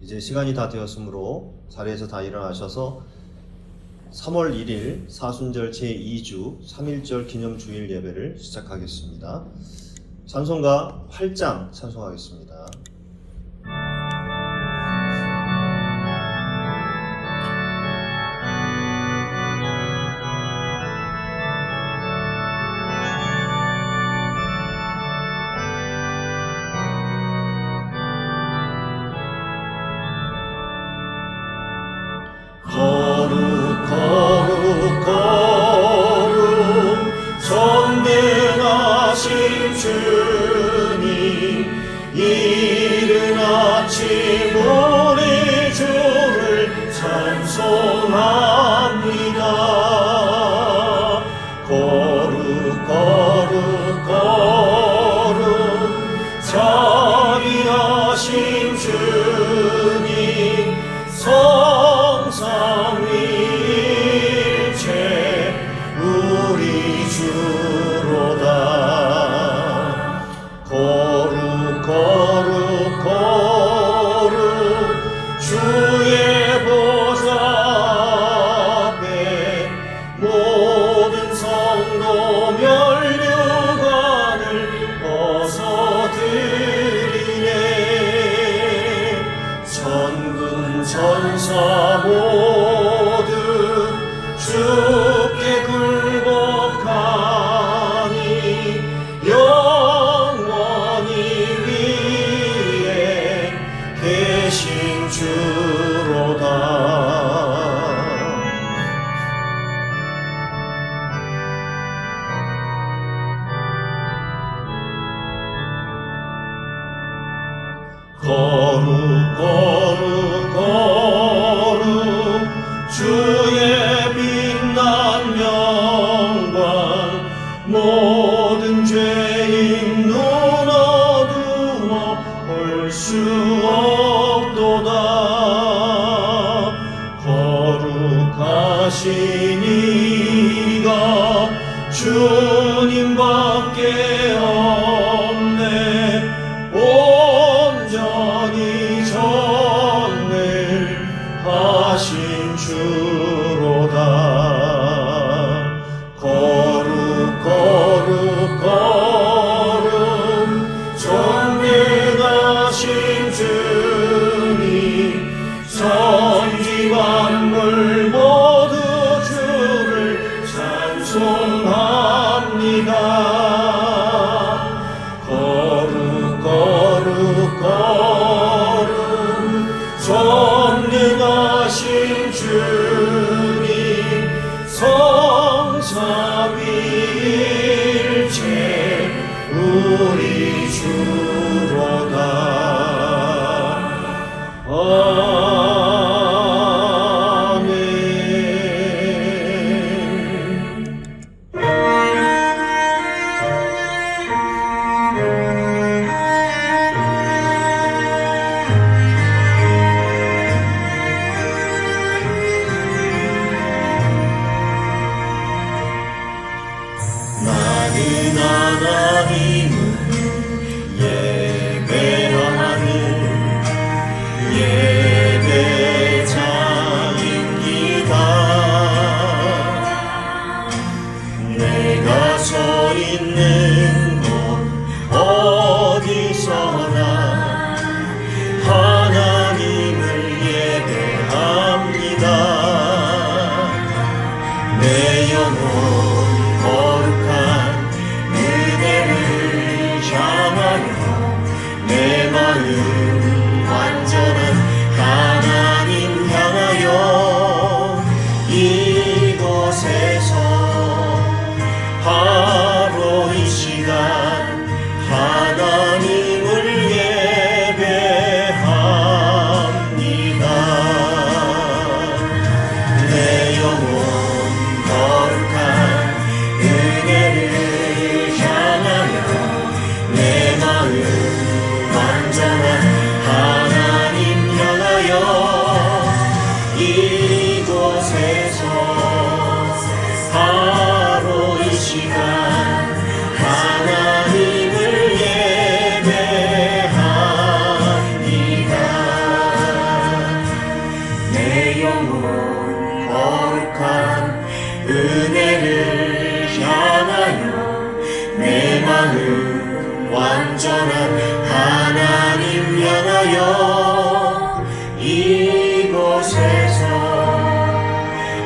이제 시간이 다 되었으므로 자리에서 다 일어나셔서 3월 1일 사순절 제2주 3.1절 기념주일 예배를 시작하겠습니다. 찬송가 8장 찬송하겠습니다. 거룩 거룩 거룩 전능하신 주님, 이른 아침 우리 주를 찬송합니다. 거룩 거룩 거룩 자비하신 주님, 성삼위일체 우리 주로다. 거룩 거룩 거룩 주의 보좌 앞에 모든 성도 면류관을 벗어드리네. 천군 천사 모두 주께 굴복하니 영원히 위에 계신 주로다. 거룩 거룩 거룩 주의 빛난 영광, 모든 죄인 눈 어두워 볼 수 없도다. 거룩하신 이가 주님밖에 없네. 온전히 전능하신 주로다. 거룩 거룩 거룩 전능하신 주님, 천지 만물 모두 주를 찬송합니다. 거룩 거룩 거룩 전능하신 주님, 성삼위일체 우리 주로다. 나는 하나님을 예배하는 전한 하나님 향하여 이곳에서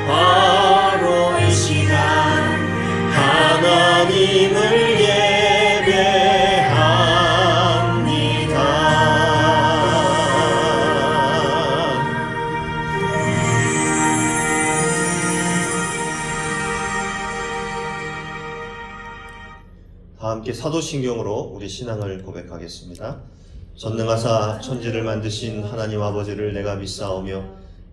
바로 이 시간 하나님을 다 함께 사도신경으로 우리 신앙을 고백하겠습니다. 전능하사 천지를 만드신 하나님 아버지를 내가 믿사오며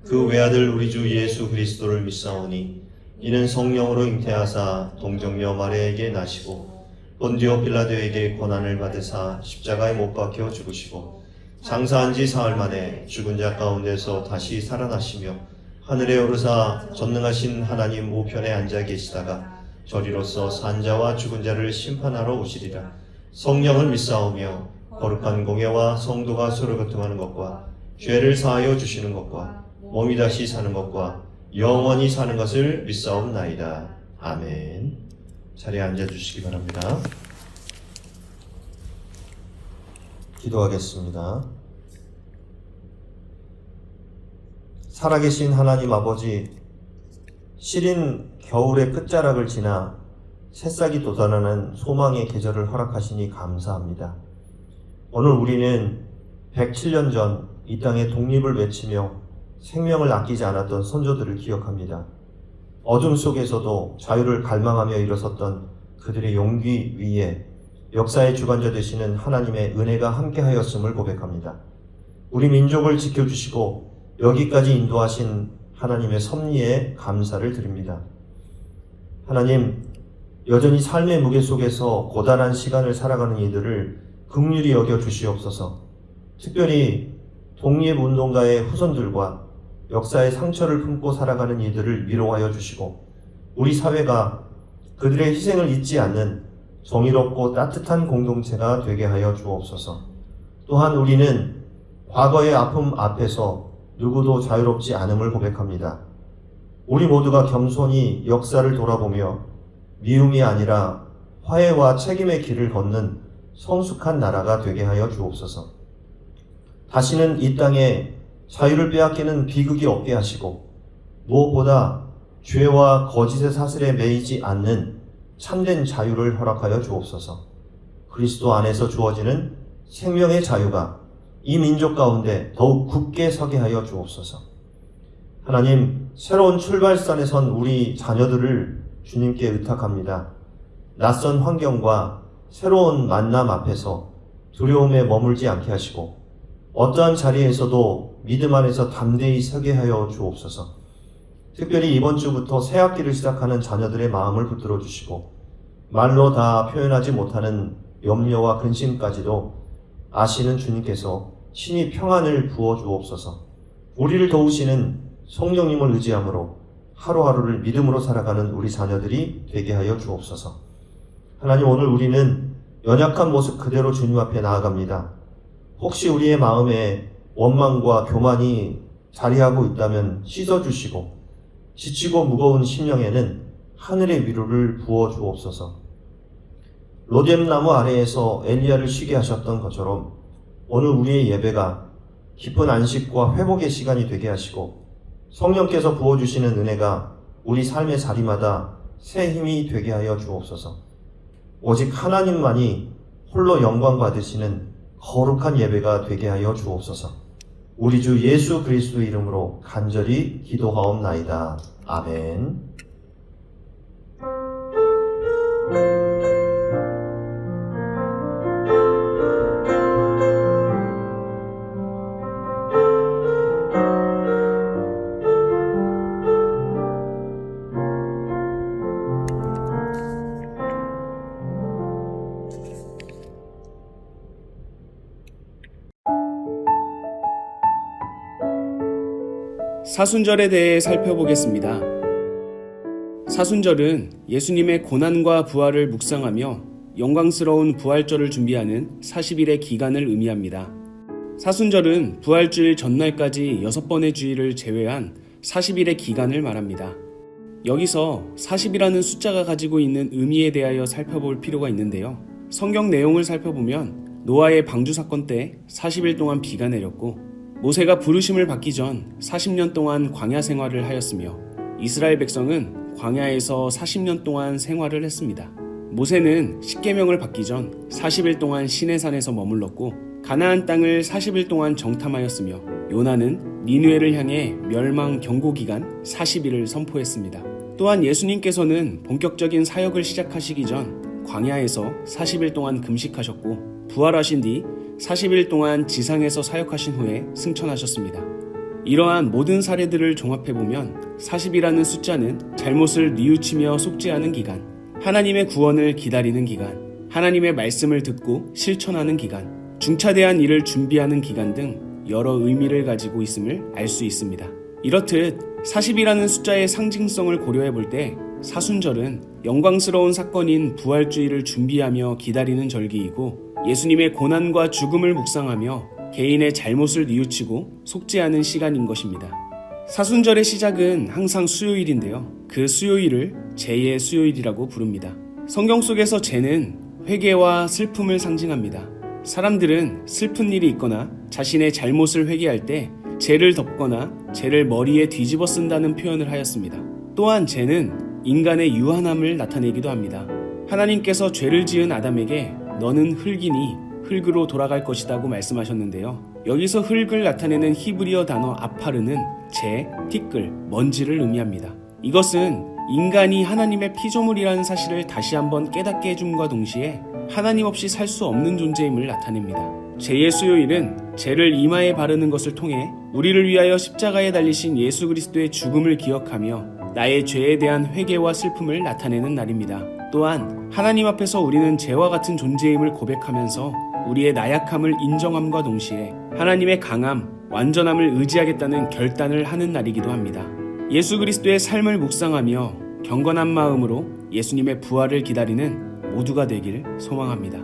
그 외아들 우리 주 예수 그리스도를 믿사오니 이는 성령으로 잉태하사 동정녀 마리아에게 나시고 본디오 빌라도에게 고난을 받으사 십자가에 못 박혀 죽으시고 장사한 지 사흘 만에 죽은 자 가운데서 다시 살아나시며 하늘에 오르사 전능하신 하나님 우편에 앉아 계시다가 저리로서 산자와 죽은 자를 심판하러 오시리라. 성령을 믿사오며 거룩한 공예와 성도가 서로 교통하는 것과 죄를 사하여 주시는 것과 몸이 다시 사는 것과 영원히 사는 것을 믿사옵나이다. 아멘. 자리에 앉아주시기 바랍니다. 기도하겠습니다. 살아계신 하나님 아버지, 시린 겨울의 끝자락을 지나 새싹이 돋아나는 소망의 계절을 허락하시니 감사합니다. 오늘 우리는 107년 전 이 땅의 독립을 외치며 생명을 아끼지 않았던 선조들을 기억합니다. 어둠 속에서도 자유를 갈망하며 일어섰던 그들의 용기 위에 역사의 주관자 되시는 하나님의 은혜가 함께하였음을 고백합니다. 우리 민족을 지켜주시고 여기까지 인도하신 하나님의 섭리에 감사를 드립니다. 하나님, 여전히 삶의 무게 속에서 고단한 시간을 살아가는 이들을 긍휼히 여겨 주시옵소서. 특별히 독립운동가의 후손들과 역사의 상처를 품고 살아가는 이들을 위로하여 주시고 우리 사회가 그들의 희생을 잊지 않는 정의롭고 따뜻한 공동체가 되게 하여 주옵소서. 또한 우리는 과거의 아픔 앞에서 누구도 자유롭지 않음을 고백합니다. 우리 모두가 겸손히 역사를 돌아보며 미움이 아니라 화해와 책임의 길을 걷는 성숙한 나라가 되게 하여 주옵소서. 다시는 이 땅에 자유를 빼앗기는 비극이 없게 하시고 무엇보다 죄와 거짓의 사슬에 매이지 않는 참된 자유를 허락하여 주옵소서. 그리스도 안에서 주어지는 생명의 자유가 이 민족 가운데 더욱 굳게 서게 하여 주옵소서. 하나님, 새로운 출발선에 선 우리 자녀들을 주님께 의탁합니다. 낯선 환경과 새로운 만남 앞에서 두려움에 머물지 않게 하시고 어떠한 자리에서도 믿음 안에서 담대히 서게 하여 주옵소서. 특별히 이번 주부터 새 학기를 시작하는 자녀들의 마음을 붙들어 주시고 말로 다 표현하지 못하는 염려와 근심까지도 아시는 주님께서 친히 평안을 부어 주옵소서. 우리를 도우시는 성령님을 의지함으로 하루하루를 믿음으로 살아가는 우리 자녀들이 되게 하여 주옵소서. 하나님, 오늘 우리는 연약한 모습 그대로 주님 앞에 나아갑니다. 혹시 우리의 마음에 원망과 교만이 자리하고 있다면 씻어주시고 지치고 무거운 심령에는 하늘의 위로를 부어 주옵소서. 로뎀나무 아래에서 엘리야를 쉬게 하셨던 것처럼 오늘 우리의 예배가 깊은 안식과 회복의 시간이 되게 하시고 성령께서 부어주시는 은혜가 우리 삶의 자리마다 새 힘이 되게 하여 주옵소서. 오직 하나님만이 홀로 영광 받으시는 거룩한 예배가 되게 하여 주옵소서. 우리 주 예수 그리스도 이름으로 간절히 기도하옵나이다. 아멘. 사순절에 대해 살펴보겠습니다. 사순절은 예수님의 고난과 부활을 묵상하며 영광스러운 부활절을 준비하는 40일의 기간을 의미합니다. 사순절은 부활주일 전날까지 6번의 주일을 제외한 40일의 기간을 말합니다. 여기서 40이라는 숫자가 가지고 있는 의미에 대하여 살펴볼 필요가 있는데요. 성경 내용을 살펴보면 노아의 방주 사건 때 40일 동안 비가 내렸고, 모세가 부르심을 받기 전 40년 동안 광야 생활을 하였으며, 이스라엘 백성은 광야에서 40년 동안 생활을 했습니다. 모세는 십계명을 받기 전 40일 동안 시내산에서 머물렀고, 가나안 땅을 40일 동안 정탐하였으며, 요나는 니느웨를 향해 멸망 경고 기간 40일을 선포했습니다. 또한 예수님께서는 본격적인 사역을 시작하시기 전 광야에서 40일 동안 금식하셨고, 부활하신 뒤 40일 동안 지상에서 사역하신 후에 승천하셨습니다. 이러한 모든 사례들을 종합해보면 40이라는 숫자는 잘못을 뉘우치며 속죄하는 기간, 하나님의 구원을 기다리는 기간, 하나님의 말씀을 듣고 실천하는 기간, 중차대한 일을 준비하는 기간 등 여러 의미를 가지고 있음을 알 수 있습니다. 이렇듯 40이라는 숫자의 상징성을 고려해 볼 때 사순절은 영광스러운 사건인 부활주의를 준비하며 기다리는 절기이고, 예수님의 고난과 죽음을 묵상하며 개인의 잘못을 뉘우치고 속죄하는 시간인 것입니다. 사순절의 시작은 항상 수요일인데요. 그 수요일을 제의 수요일이라고 부릅니다. 성경 속에서 제는 회개와 슬픔을 상징합니다. 사람들은 슬픈 일이 있거나 자신의 잘못을 회개할 때 죄를 덮거나 죄를 머리에 뒤집어 쓴다는 표현을 하였습니다. 또한 죄는 인간의 유한함을 나타내기도 합니다. 하나님께서 죄를 지은 아담에게 너는 흙이니 흙으로 돌아갈 것이라고 말씀하셨는데요. 여기서 흙을 나타내는 히브리어 단어 아파르는 재, 티끌, 먼지를 의미합니다. 이것은 인간이 하나님의 피조물이라는 사실을 다시 한번 깨닫게 해줌과 동시에 하나님 없이 살 수 없는 존재임을 나타냅니다. 죄의 수요일은 죄를 이마에 바르는 것을 통해 우리를 위하여 십자가에 달리신 예수 그리스도의 죽음을 기억하며 나의 죄에 대한 회개와 슬픔을 나타내는 날입니다. 또한 하나님 앞에서 우리는 죄와 같은 존재임을 고백하면서 우리의 나약함을 인정함과 동시에 하나님의 강함, 완전함을 의지하겠다는 결단을 하는 날이기도 합니다. 예수 그리스도의 삶을 묵상하며 경건한 마음으로 예수님의 부활을 기다리는 모두가 되길 소망합니다.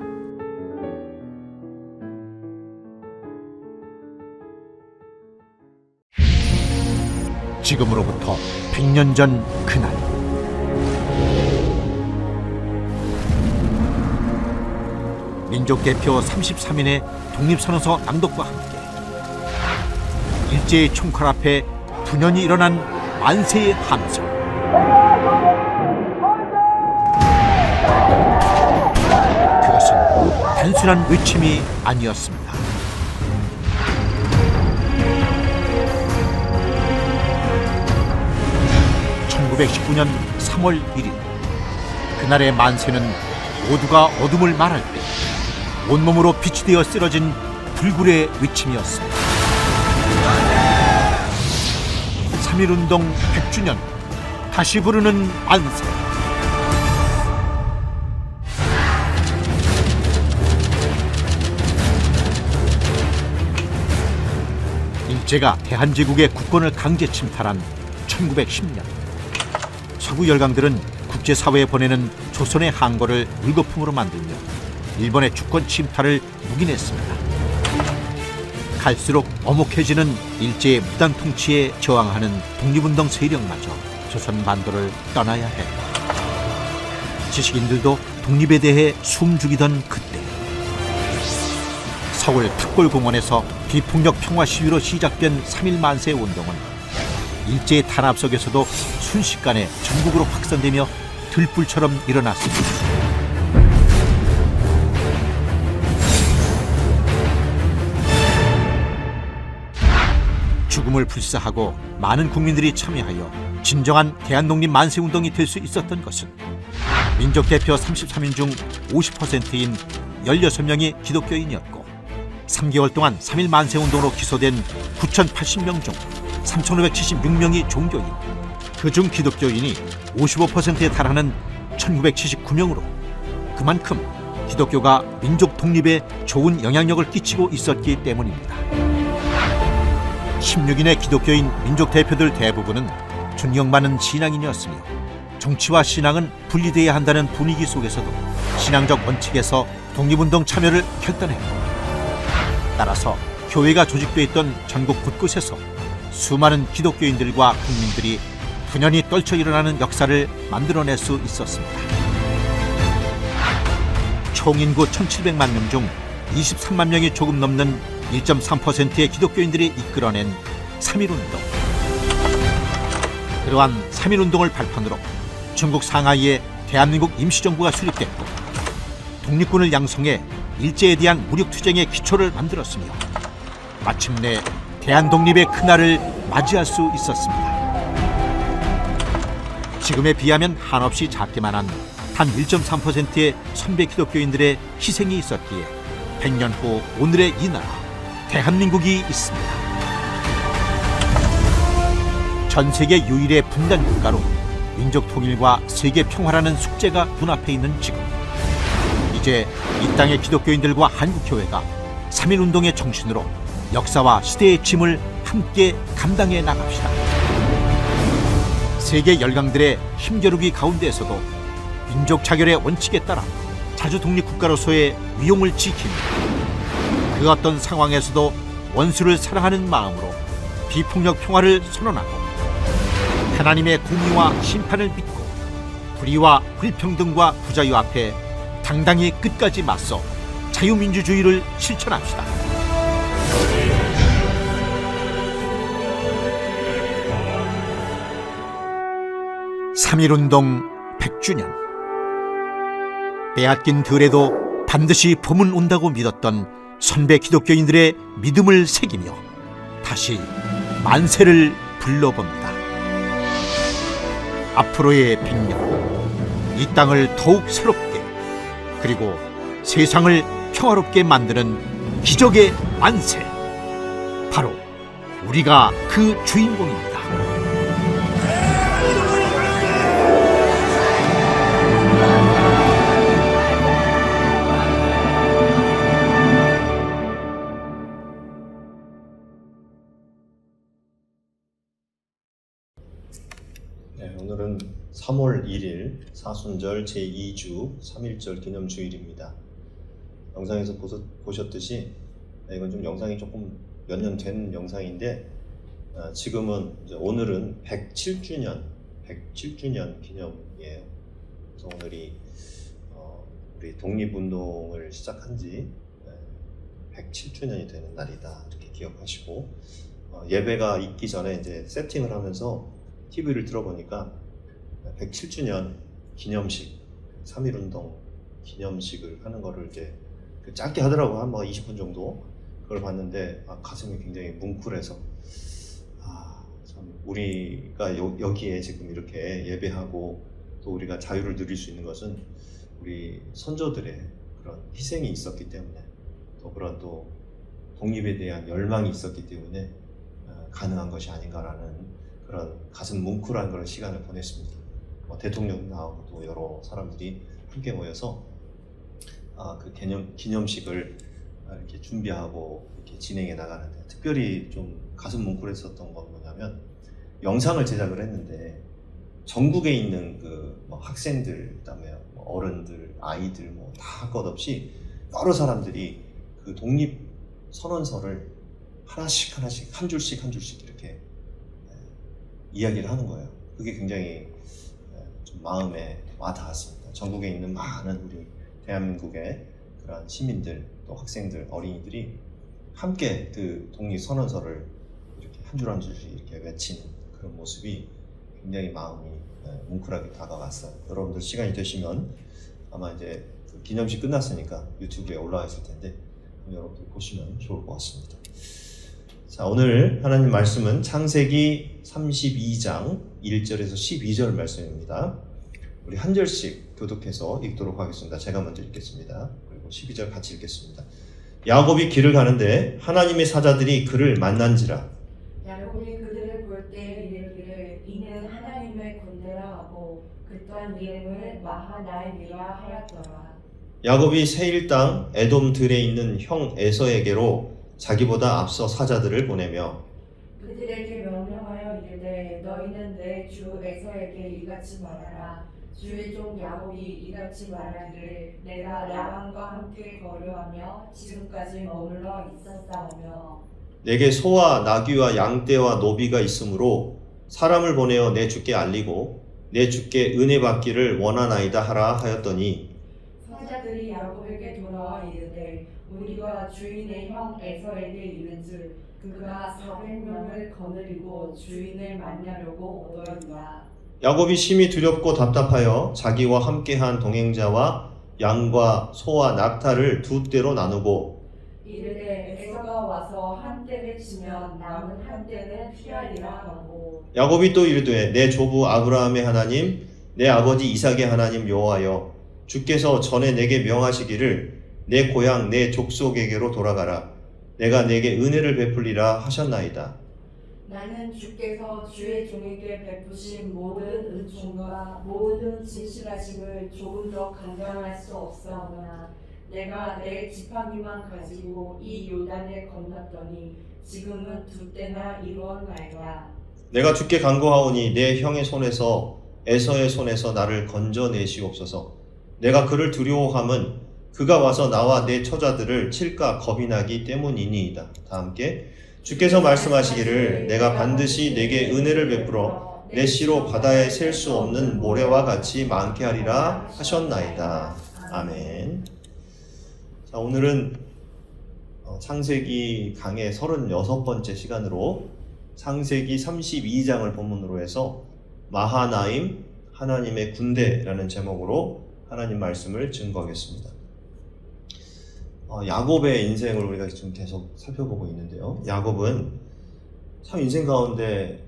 지금으로부터 100년 전 그날, 민족대표 33인의 독립선언서 낭독과 함께 일제의 총칼 앞에 분연히 일어난 만세의 함성. 그것은 단순한 외침이 아니었습니다. (1919년 3월 1일) 그날의 만세는 모두가 어둠을 말할 때 온몸으로 빛이 되어 쓰러진 불굴의 외침이었습니다. 3.1운동 100주년, 다시 부르는 만세. 일제가 대한제국의 국권을 강제 침탈한 1910년, 서구 열강들은 국제사회에 보내는 조선의 항거를 물거품으로 만들며 일본의 주권 침탈을 묵인했습니다. 갈수록 엄혹해지는 일제의 무단 통치에 저항하는 독립운동 세력마저 조선 반도를 떠나야 했다. 지식인들도 독립에 대해 숨죽이던 그때, 서울 탑골공원에서 비폭력 평화 시위로 시작된 3.1 만세 운동은 일제의 탄압 속에서도 순식간에 전국으로 확산되며 들불처럼 일어났습니다. 죽음을 불사하고 많은 국민들이 참여하여 진정한 대한독립 만세운동이 될 수 있었던 것은 민족대표 33인 중 50%인 16명이 기독교인이었고, 3개월 동안 3.1 만세운동으로 기소된 9,080명 중 3,576명이 종교인, 그중 기독교인이 55%에 달하는 1,979명으로 그만큼 기독교가 민족 독립에 좋은 영향력을 끼치고 있었기 때문입니다. 16인의 기독교인 민족 대표들 대부분은 존경받는 신앙인이었으며, 정치와 신앙은 분리되어야 한다는 분위기 속에서도 신앙적 원칙에서 독립운동 참여를 결단했고, 따라서 교회가 조직돼 있던 전국 곳곳에서 수많은 기독교인들과 국민들이 분연히 떨쳐 일어나는 역사를 만들어낼 수 있었습니다. 총인구 1,700만 명 중 23만 명이 조금 넘는 1.3%의 기독교인들이 이끌어낸 3.1운동. 그러한 3.1운동을 발판으로 중국 상하이에 대한민국 임시정부가 수립됐고 독립군을 양성해 일제에 대한 무력투쟁의 기초를 만들었으며 마침내 대한독립의 그날을 맞이할 수 있었습니다. 지금에 비하면 한없이 작기만 한 단 1.3%의 선배 기독교인들의 희생이 있었기에 100년 후 오늘의 이 나라 대한민국이 있습니다. 전 세계 유일의 분단 국가로 민족 통일과 세계 평화라는 숙제가 눈앞에 있는 지금, 이제 이 땅의 기독교인들과 한국교회가 3.1운동의 정신으로 역사와 시대의 짐을 함께 감당해 나갑시다. 세계 열강들의 힘겨루기 가운데에서도 민족 자결의 원칙에 따라 자주 독립국가로서의 위용을 지키며 그 어떤 상황에서도 원수를 사랑하는 마음으로 비폭력 평화를 선언하고 하나님의 공의와 심판을 믿고 불의와 불평등과 부자유 앞에 당당히 끝까지 맞서 자유민주주의를 실천합시다. (3.1운동) 100주년. 빼앗긴 들에도 반드시 봄은 온다고 믿었던 선배 기독교인들의 믿음을 새기며 다시 만세를 불러봅니다. 앞으로의 100년, 이 땅을 더욱 새롭게 그리고 세상을 평화롭게 만드는 기적의 만세, 바로 우리가 그 주인공입니다. 네, 오늘은 3월 1일 사순절 제2주 3.1절 기념주일입니다. 영상에서 보셨듯이 이건 좀 영상이 조금 몇 년 된 영상인데 지금은 이제 오늘은 107주년 기념이에요. 그래서 오늘이 우리 독립운동을 시작한 지 107주년이 되는 날이다, 이렇게 기억하시고 예배가 있기 전에 이제 세팅을 하면서 TV를 들어보니까 107주년 기념식, 3.1운동 기념식을 하는 거를 이제 짧게 하더라고. 한 20분 정도 그걸 봤는데 가슴이 굉장히 뭉클해서 참 우리가 여기에 지금 이렇게 예배하고 또 우리가 자유를 누릴 수 있는 것은 우리 선조들의 그런 희생이 있었기 때문에, 또 그런 또 독립에 대한 열망이 있었기 때문에 가능한 것이 아닌가라는 그런 가슴 뭉클한 그런 시간을 보냈습니다. 대통령 나오고 또 여러 사람들이 함께 모여서 그 기념식을 이렇게 준비하고 이렇게 진행해 나가는데, 특별히 좀 가슴 뭉클했었던 건 뭐냐면 영상을 제작을 했는데 전국에 있는 그 학생들, 그다음에 어른들, 아이들 다 할 것 없이 여러 사람들이 그 독립 선언서를 하나씩 한 줄씩 이렇게 이야기를 하는 거예요. 그게 굉장히 좀 마음에 와닿았습니다. 전국에 있는 많은 우리 대한민국의 그런 시민들, 또 학생들, 어린이들이 함께 그 독립선언서를 이렇게 한 줄 한 줄씩 이렇게 외치는 그런 모습이 굉장히 마음이 뭉클하게 다가왔어요. 여러분들 시간이 되시면 아마 이제 그 기념식 끝났으니까 유튜브에 올라와 있을 텐데 여러분들 보시면 좋을 것 같습니다. 자, 오늘 하나님 말씀은 창세기 32장 1절에서 12절 말씀입니다. 우리 한 절씩 교독해서 읽도록 하겠습니다. 제가 먼저 읽겠습니다. 그리고 12절 같이 읽겠습니다. 야곱이 길을 가는데 하나님의 사자들이 그를 만난지라. 야곱이 그들을 볼 때 이르기를 이는 하나님의 군대라 하고 그 또한 이름을 마하나임이라 하였더라. 야곱이 세일 땅 에돔 들에 있는 형 에서에게로 자기보다 앞서 사자들을 보내며 그들에게 명령하여 이르되 너희는 내 주 에서에게 이같이 말하라. 주의 종 야곱이 이같이 말하기를 내가 라반과 함께 거류하며 지금까지 머물러 있었사오며 내게 소와 나귀와 양떼와 노비가 있으므로 사람을 보내어 내 주께 알리고 내 주께 은혜 받기를 원하나이다 하라 하였더니 사자들이 야곱에게 돌아와 이르되 우리가 야곱과 주인의 형 에서에게 이른즉 그가 400명을 거느리고 주인을 만나려고 오더이다. 야곱이 심히 두렵고 답답하여 자기와 함께한 동행자와 양과 소와 낙타를 두 떼로 나누고 이르되 에서가 와서 한 떼를 치면 남은 한 떼는 피하리라 하고 야곱이 또 이르되 내 조부 아브라함의 하나님 내 아버지 이삭의 하나님 여호와여 주께서 전에 내게 명하시기를 내 고향 내 족속에게로 돌아가라 내가 내게 은혜를 베풀리라 하셨나이다. 나는 주께서 주의 종에게 베푸신 모든 은총과 모든 진실하심을 조금 더 감당할 수 없사오나 내가 내 지팡이만 가지고 이 요단을 건넜더니 지금은 두 때나 이루었나이다. 내가 주께 간구하오니 내 형의 손에서 에서의 손에서 나를 건져내시옵소서. 내가 그를 두려워함은 그가 와서 나와 내 처자들을 칠까 겁이 나기 때문이니이다. 다 함께 주께서 말씀하시기를 내가 반드시 내게 은혜를 베풀어 내 씨로 바다에 셀 수 없는 모래와 같이 많게 하리라 하셨나이다. 아멘. 자, 오늘은 창세기 강의 36번째 시간으로 창세기 32장을 본문으로 해서 마하나임 하나님의 군대라는 제목으로 하나님 말씀을 증거하겠습니다. 야곱의 인생을 우리가 지금 계속 살펴보고 있는데요. 야곱은 참 인생 가운데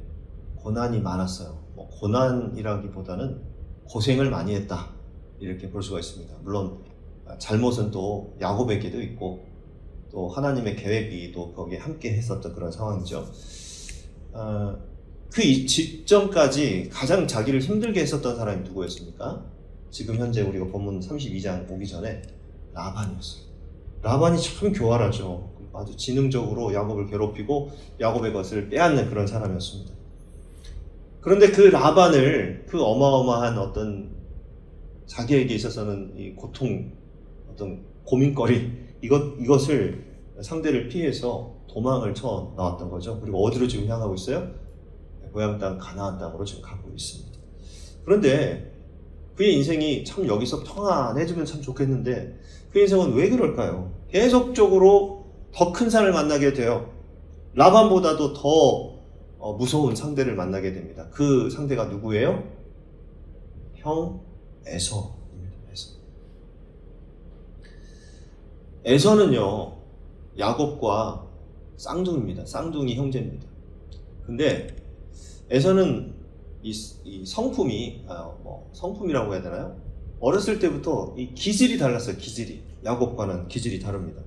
고난이 많았어요. 고난이라기보다는 고생을 많이 했다 이렇게 볼 수가 있습니다. 물론 잘못은 또 야곱에게도 있고 또 하나님의 계획이 또 거기에 함께 했었던 그런 상황이죠. 그 직전까지 가장 자기를 힘들게 했었던 사람이 누구였습니까? 지금 현재 우리가 본문 32장 오기 전에 라반이었어요. 라반이 참 교활하죠. 아주 지능적으로 야곱을 괴롭히고 야곱의 것을 빼앗는 그런 사람이었습니다. 그런데 그 라반을 그 어마어마한 어떤 자기에게 있어서는 이 고통, 어떤 고민거리 이것을 상대를 피해서 도망을 쳐 나왔던 거죠. 그리고 어디로 지금 향하고 있어요? 고향 땅 가나안 땅으로 지금 가고 있습니다. 그런데 그의 인생이 참 여기서 평안해지면 참 좋겠는데 그 인생은 왜 그럴까요? 계속적으로 더 큰 산을 만나게 돼요. 라반보다도 더 무서운 상대를 만나게 됩니다. 그 상대가 누구예요? 형 에서입니다. 에서는요 야곱과 쌍둥이입니다. 쌍둥이 형제입니다. 근데 에서는 이 성품이 성품이라고 해야 되나요? 어렸을 때부터 이 기질이 달랐어요. 기질이 야곱과는 기질이 다릅니다.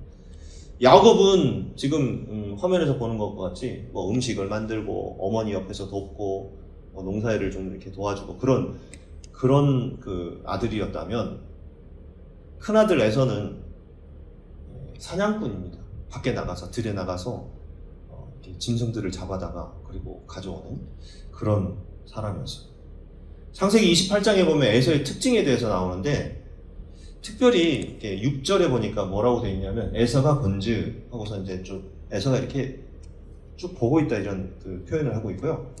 야곱은 지금 화면에서 보는 것과 같이 음식을 만들고 어머니 옆에서 돕고 농사일을 좀 이렇게 도와주고 그런 그 아들이었다면 큰 아들 에서는 사냥꾼입니다. 밖에 나가서 들에 나가서 이렇게 짐승들을 잡아다가 그리고 가져오는 그런 사람이었어요. 창세기 28장에 보면 에서의 특징에 대해서 나오는데 특별히 이렇게 6절에 보니까 뭐라고 되어 있냐면 에서가 번즈 하고서 이제 쭉 에서가 이렇게 쭉 보고 있다 이런 그 표현을 하고 있고요.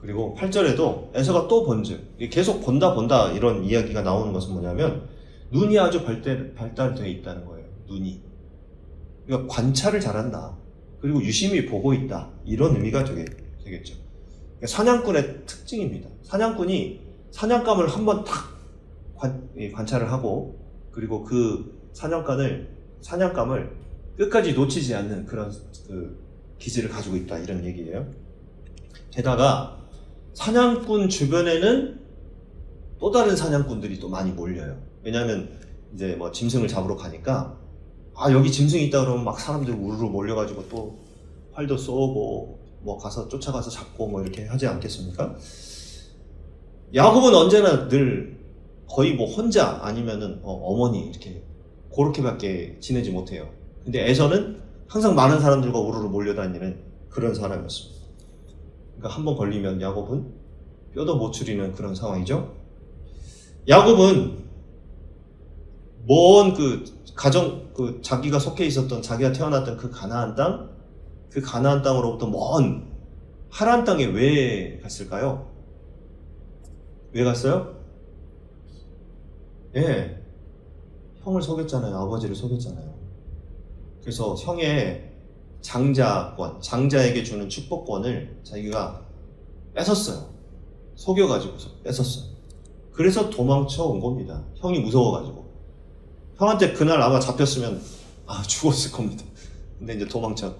그리고 8절에도 에서가 또 번즈 계속 본다 이런 이야기가 나오는 것은 뭐냐면 눈이 아주 발달되어 있다는 거예요. 눈이. 그러니까 관찰을 잘한다. 그리고 유심히 보고 있다. 이런 의미가 되겠죠. 사냥꾼의 특징입니다. 사냥꾼이 사냥감을 한번 탁 관찰을 하고 그리고 그 사냥감을 끝까지 놓치지 않는 그런 그 기질을 가지고 있다 이런 얘기예요. 게다가 사냥꾼 주변에는 또 다른 사냥꾼들이 또 많이 몰려요. 왜냐하면 이제 짐승을 잡으러 가니까 여기 짐승이 있다 그러면 막 사람들 우르르 몰려가지고 또 활도 쏘고 가서 쫓아가서 잡고 이렇게 하지 않겠습니까? 야곱은 언제나 늘 거의 혼자 아니면은 어머니 이렇게 그렇게밖에 지내지 못해요. 근데 에서는 항상 많은 사람들과 우르르 몰려다니는 그런 사람이었습니다. 그러니까 한번 걸리면 야곱은 뼈도 못 추리는 그런 상황이죠. 야곱은 먼 자기가 속해 있었던 자기가 태어났던 그 가나안 땅으로부터 먼 하란 땅에 왜 갔을까요? 왜 갔어요? 형을 속였잖아요. 아버지를 속였잖아요. 그래서 형의 장자에게 주는 축복권을 자기가 뺏었어요. 속여가지고 뺏었어요. 그래서 도망쳐 온 겁니다. 형이 무서워가지고. 형한테 그날 아마 잡혔으면 죽었을 겁니다. 근데 이제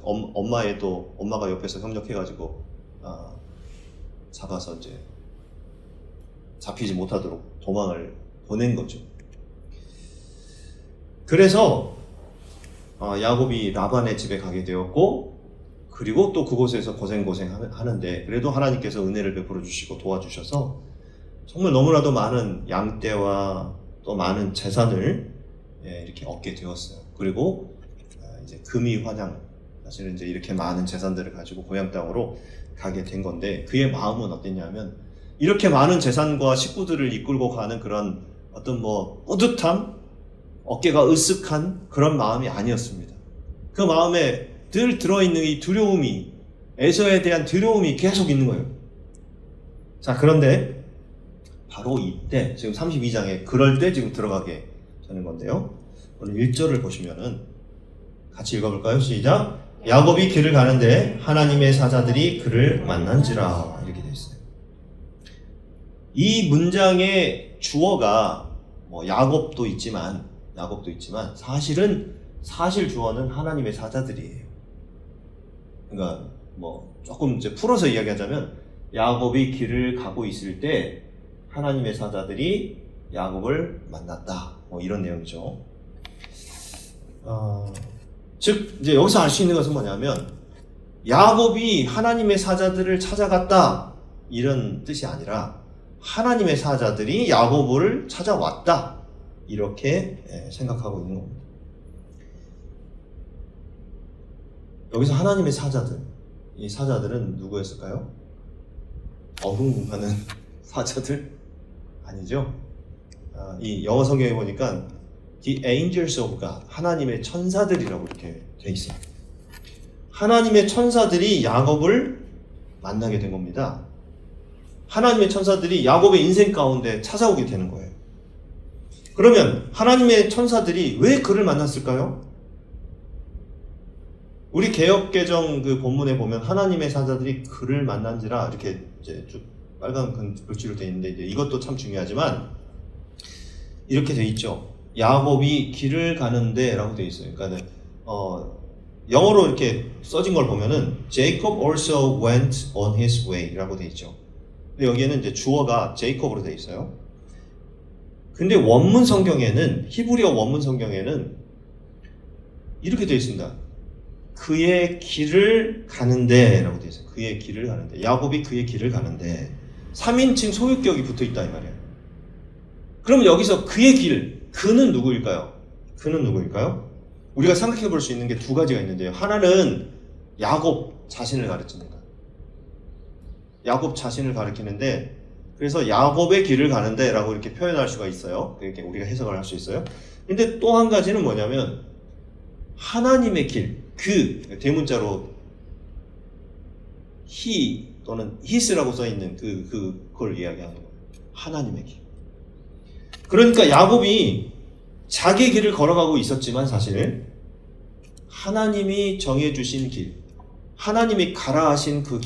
엄마가 옆에서 협력해가지고 잡아서 이제 잡히지 못하도록 도망을 보낸 거죠. 그래서 야곱이 라반의 집에 가게 되었고, 그리고 또 그곳에서 고생 하는데 그래도 하나님께서 은혜를 베풀어 주시고 도와주셔서 정말 너무나도 많은 양떼와 또 많은 재산을 이렇게 얻게 되었어요. 그리고 이제 금이 환양, 사실은 이제 이렇게 많은 재산들을 가지고 고향 땅으로 가게 된 건데, 그의 마음은 어땠냐면 이렇게 많은 재산과 식구들을 이끌고 가는 그런 어떤 뿌듯함, 어깨가 으쓱한 그런 마음이 아니었습니다. 그 마음에 늘 들어있는 이 두려움이, 에서에 대한 두려움이 계속 있는 거예요. 자, 그런데 바로 이때, 지금 32장에 그럴 때 지금 들어가게 되는 건데요. 오늘 1절을 보시면은 같이 읽어볼까요? 시작! 야곱이 길을 가는데 하나님의 사자들이 그를 만난지라, 이렇게 되어 있어요. 이 문장의 주어가 야곱도 있지만 사실 주어는 하나님의 사자들이에요. 그러니까 조금 이제 풀어서 이야기하자면, 야곱이 길을 가고 있을 때 하나님의 사자들이 야곱을 만났다, 이런 내용이죠. 즉 이제 여기서 알 수 있는 것은 뭐냐면, 야곱이 하나님의 사자들을 찾아갔다 이런 뜻이 아니라 하나님의 사자들이 야곱을 찾아왔다, 이렇게 생각하고 있는 겁니다. 여기서 하나님의 사자들, 이 사자들은 누구였을까요? 어흥하는 사자들? 아니죠. 이 영어 성경에 보니까 The Angels of God, 하나님의 천사들이라고 이렇게 돼 있어요. 하나님의 천사들이 야곱을 만나게 된 겁니다. 하나님의 천사들이 야곱의 인생 가운데 찾아오게 되는 거예요. 그러면 하나님의 천사들이 왜 그를 만났을까요? 우리 개역개정 그 본문에 보면 하나님의 사자들이 그를 만난지라, 이렇게 이제 쭉 빨간 글씨로 되어 있는데, 이제 이것도 참 중요하지만 이렇게 되어 있죠. 야곱이 길을 가는데 라고 되어 있어요. 그러니까 영어로 이렇게 써진 걸 보면은 Jacob also went on his way 라고 되어 있죠. 근데 여기에는 이제 주어가 제이콥으로 되어 있어요. 근데 원문 성경에는, 히브리어 원문 성경에는 이렇게 되어 있습니다. 그의 길을 가는데 라고 되어 있어요. 그의 길을 가는데, 야곱이 그의 길을 가는데 3인칭 소유격이 붙어 있다, 이 말이에요. 그럼 여기서 그의 길, 그는 누구일까요? 그는 누구일까요? 우리가 생각해 볼 수 있는 게 두 가지가 있는데요. 하나는 야곱 자신을 가르칩니다. 야곱 자신을 가리키는데, 그래서 야곱의 길을 가는데 라고 이렇게 표현할 수가 있어요. 이렇게 우리가 해석을 할 수 있어요. 근데 또 한 가지는 뭐냐면 하나님의 길, 그 대문자로 he 또는 his라고 써있는 그걸 이야기하는 거예요. 하나님의 길. 그러니까 야곱이 자기 길을 걸어가고 있었지만 사실 하나님이 정해주신 길, 하나님이 가라 하신 그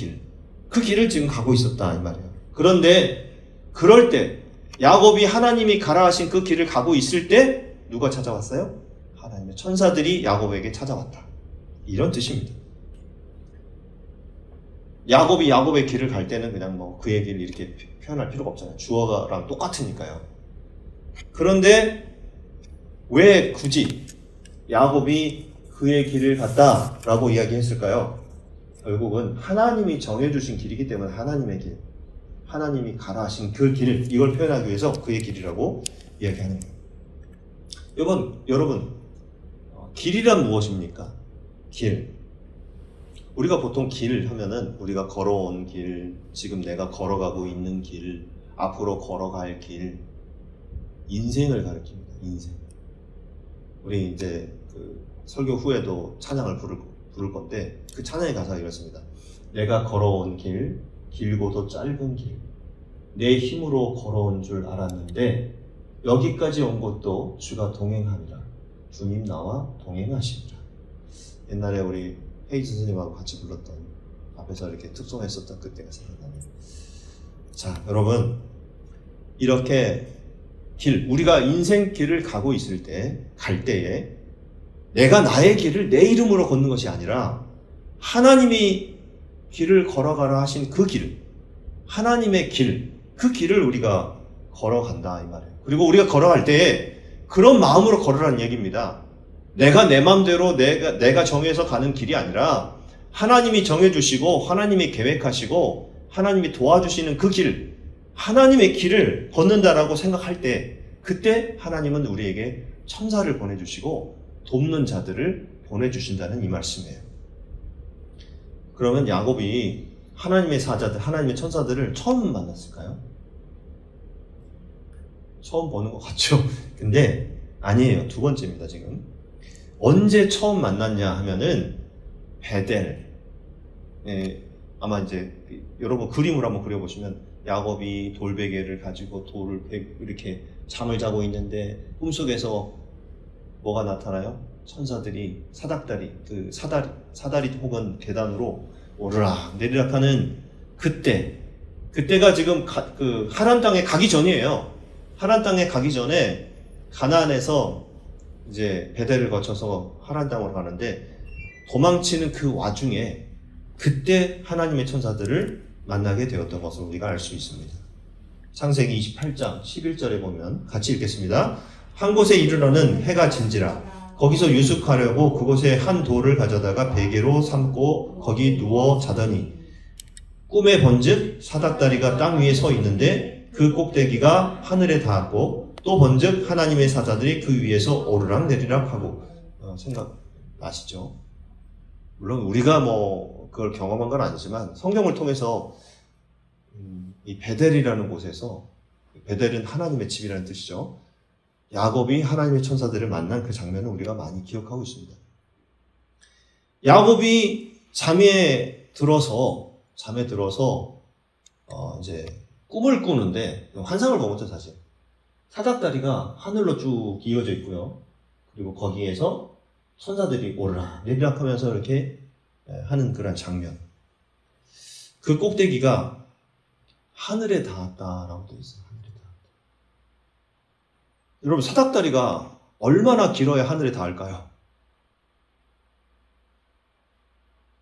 길을 지금 가고 있었다, 이 말이에요. 그런데 그럴 때 야곱이 하나님이 가라 하신 그 길을 가고 있을 때 누가 찾아왔어요? 하나님의 천사들이 야곱에게 찾아왔다, 이런 뜻입니다. 야곱이 야곱의 길을 갈 때는 그냥 그의 길을 이렇게 표현할 필요가 없잖아요. 주어랑 똑같으니까요. 그런데 왜 굳이 야곱이 그의 길을 갔다라고 이야기했을까요? 결국은 하나님이 정해주신 길이기 때문에 하나님의 길, 하나님이 가라 하신 그 길, 이걸 표현하기 위해서 그의 길이라고 이야기하는 거예요. 여러분, 길이란 무엇입니까? 길. 우리가 보통 길 하면은 우리가 걸어온 길, 지금 내가 걸어가고 있는 길, 앞으로 걸어갈 길, 인생을 가리킵니다. 인생. 우리 이제 설교 후에도 찬양을 부를 건데, 그 찬양의 가사가 이렇습니다. 내가 걸어온 길, 길고도 짧은 길, 내 힘으로 걸어온 줄 알았는데 여기까지 온 것도 주가 동행하리라. 주님 나와 동행하시리라. 옛날에 우리 헤이즈 선생님하고 같이 불렀던 앞에서 이렇게 특송했었던 그때가 생각나네요. 자, 여러분, 이렇게 우리가 인생 길을 가고 있을 때, 갈 때에 내가 나의 길을 내 이름으로 걷는 것이 아니라 하나님이 길을 걸어가라 하신 그 길, 하나님의 길, 그 길을 우리가 걸어간다 이 말이에요. 그리고 우리가 걸어갈 때에 그런 마음으로 걸으라는 얘기입니다. 내가 내 마음대로 내가 정해서 가는 길이 아니라 하나님이 정해주시고 하나님이 계획하시고 하나님이 도와주시는 그 길, 하나님의 길을 걷는다라고 생각할 때, 그때 하나님은 우리에게 천사를 보내주시고 돕는 자들을 보내주신다는 이 말씀이에요. 그러면 야곱이 하나님의 사자들, 하나님의 천사들을 처음 만났을까요? 처음 보는 것 같죠? 근데 아니에요. 두 번째입니다, 지금. 언제 처음 만났냐 하면은 베델. 아마 이제 여러분 그림을 한번 그려보시면 야곱이 돌베개를 가지고 이렇게 잠을 자고 있는데 꿈속에서 뭐가 나타나요? 천사들이 사다리 혹은 계단으로 오르락 내리락 하는 그때가 지금 하란 땅에 가기 전이에요. 하란 땅에 가기 전에 가나안에서 이제 베델을 거쳐서 하란 땅으로 가는데 도망치는 그 와중에 그때 하나님의 천사들을 만나게 되었던 것을 우리가 알 수 있습니다. 창세기 28장 11절에 보면 같이 읽겠습니다. 한 곳에 이르러는 해가 진지라 거기서 유숙하려고 그곳에 한 돌을 가져다가 베개로 삼고 거기 누워 자더니 꿈에 본즉 사닥다리가 땅 위에 서 있는데 그 꼭대기가 하늘에 닿았고 또 본즉 하나님의 사자들이 그 위에서 오르락 내리락 하고 생각나시죠? 물론 우리가 그걸 경험한 건 아니지만 성경을 통해서 이 베델이라는 곳에서, 베델은 하나님의 집이라는 뜻이죠. 야곱이 하나님의 천사들을 만난 그 장면을 우리가 많이 기억하고 있습니다. 야곱이 잠에 들어서 이제 꿈을 꾸는데 환상을 본 거죠, 사실. 사닥다리가 하늘로 쭉 이어져 있고요. 그리고 거기에서 천사들이 오르락 내리락 하면서 이렇게 하는 그런 장면. 그 꼭대기가 하늘에 닿았다라고 되어 있어요. 하늘에 닿았다. 여러분, 사닥다리가 얼마나 길어야 하늘에 닿을까요?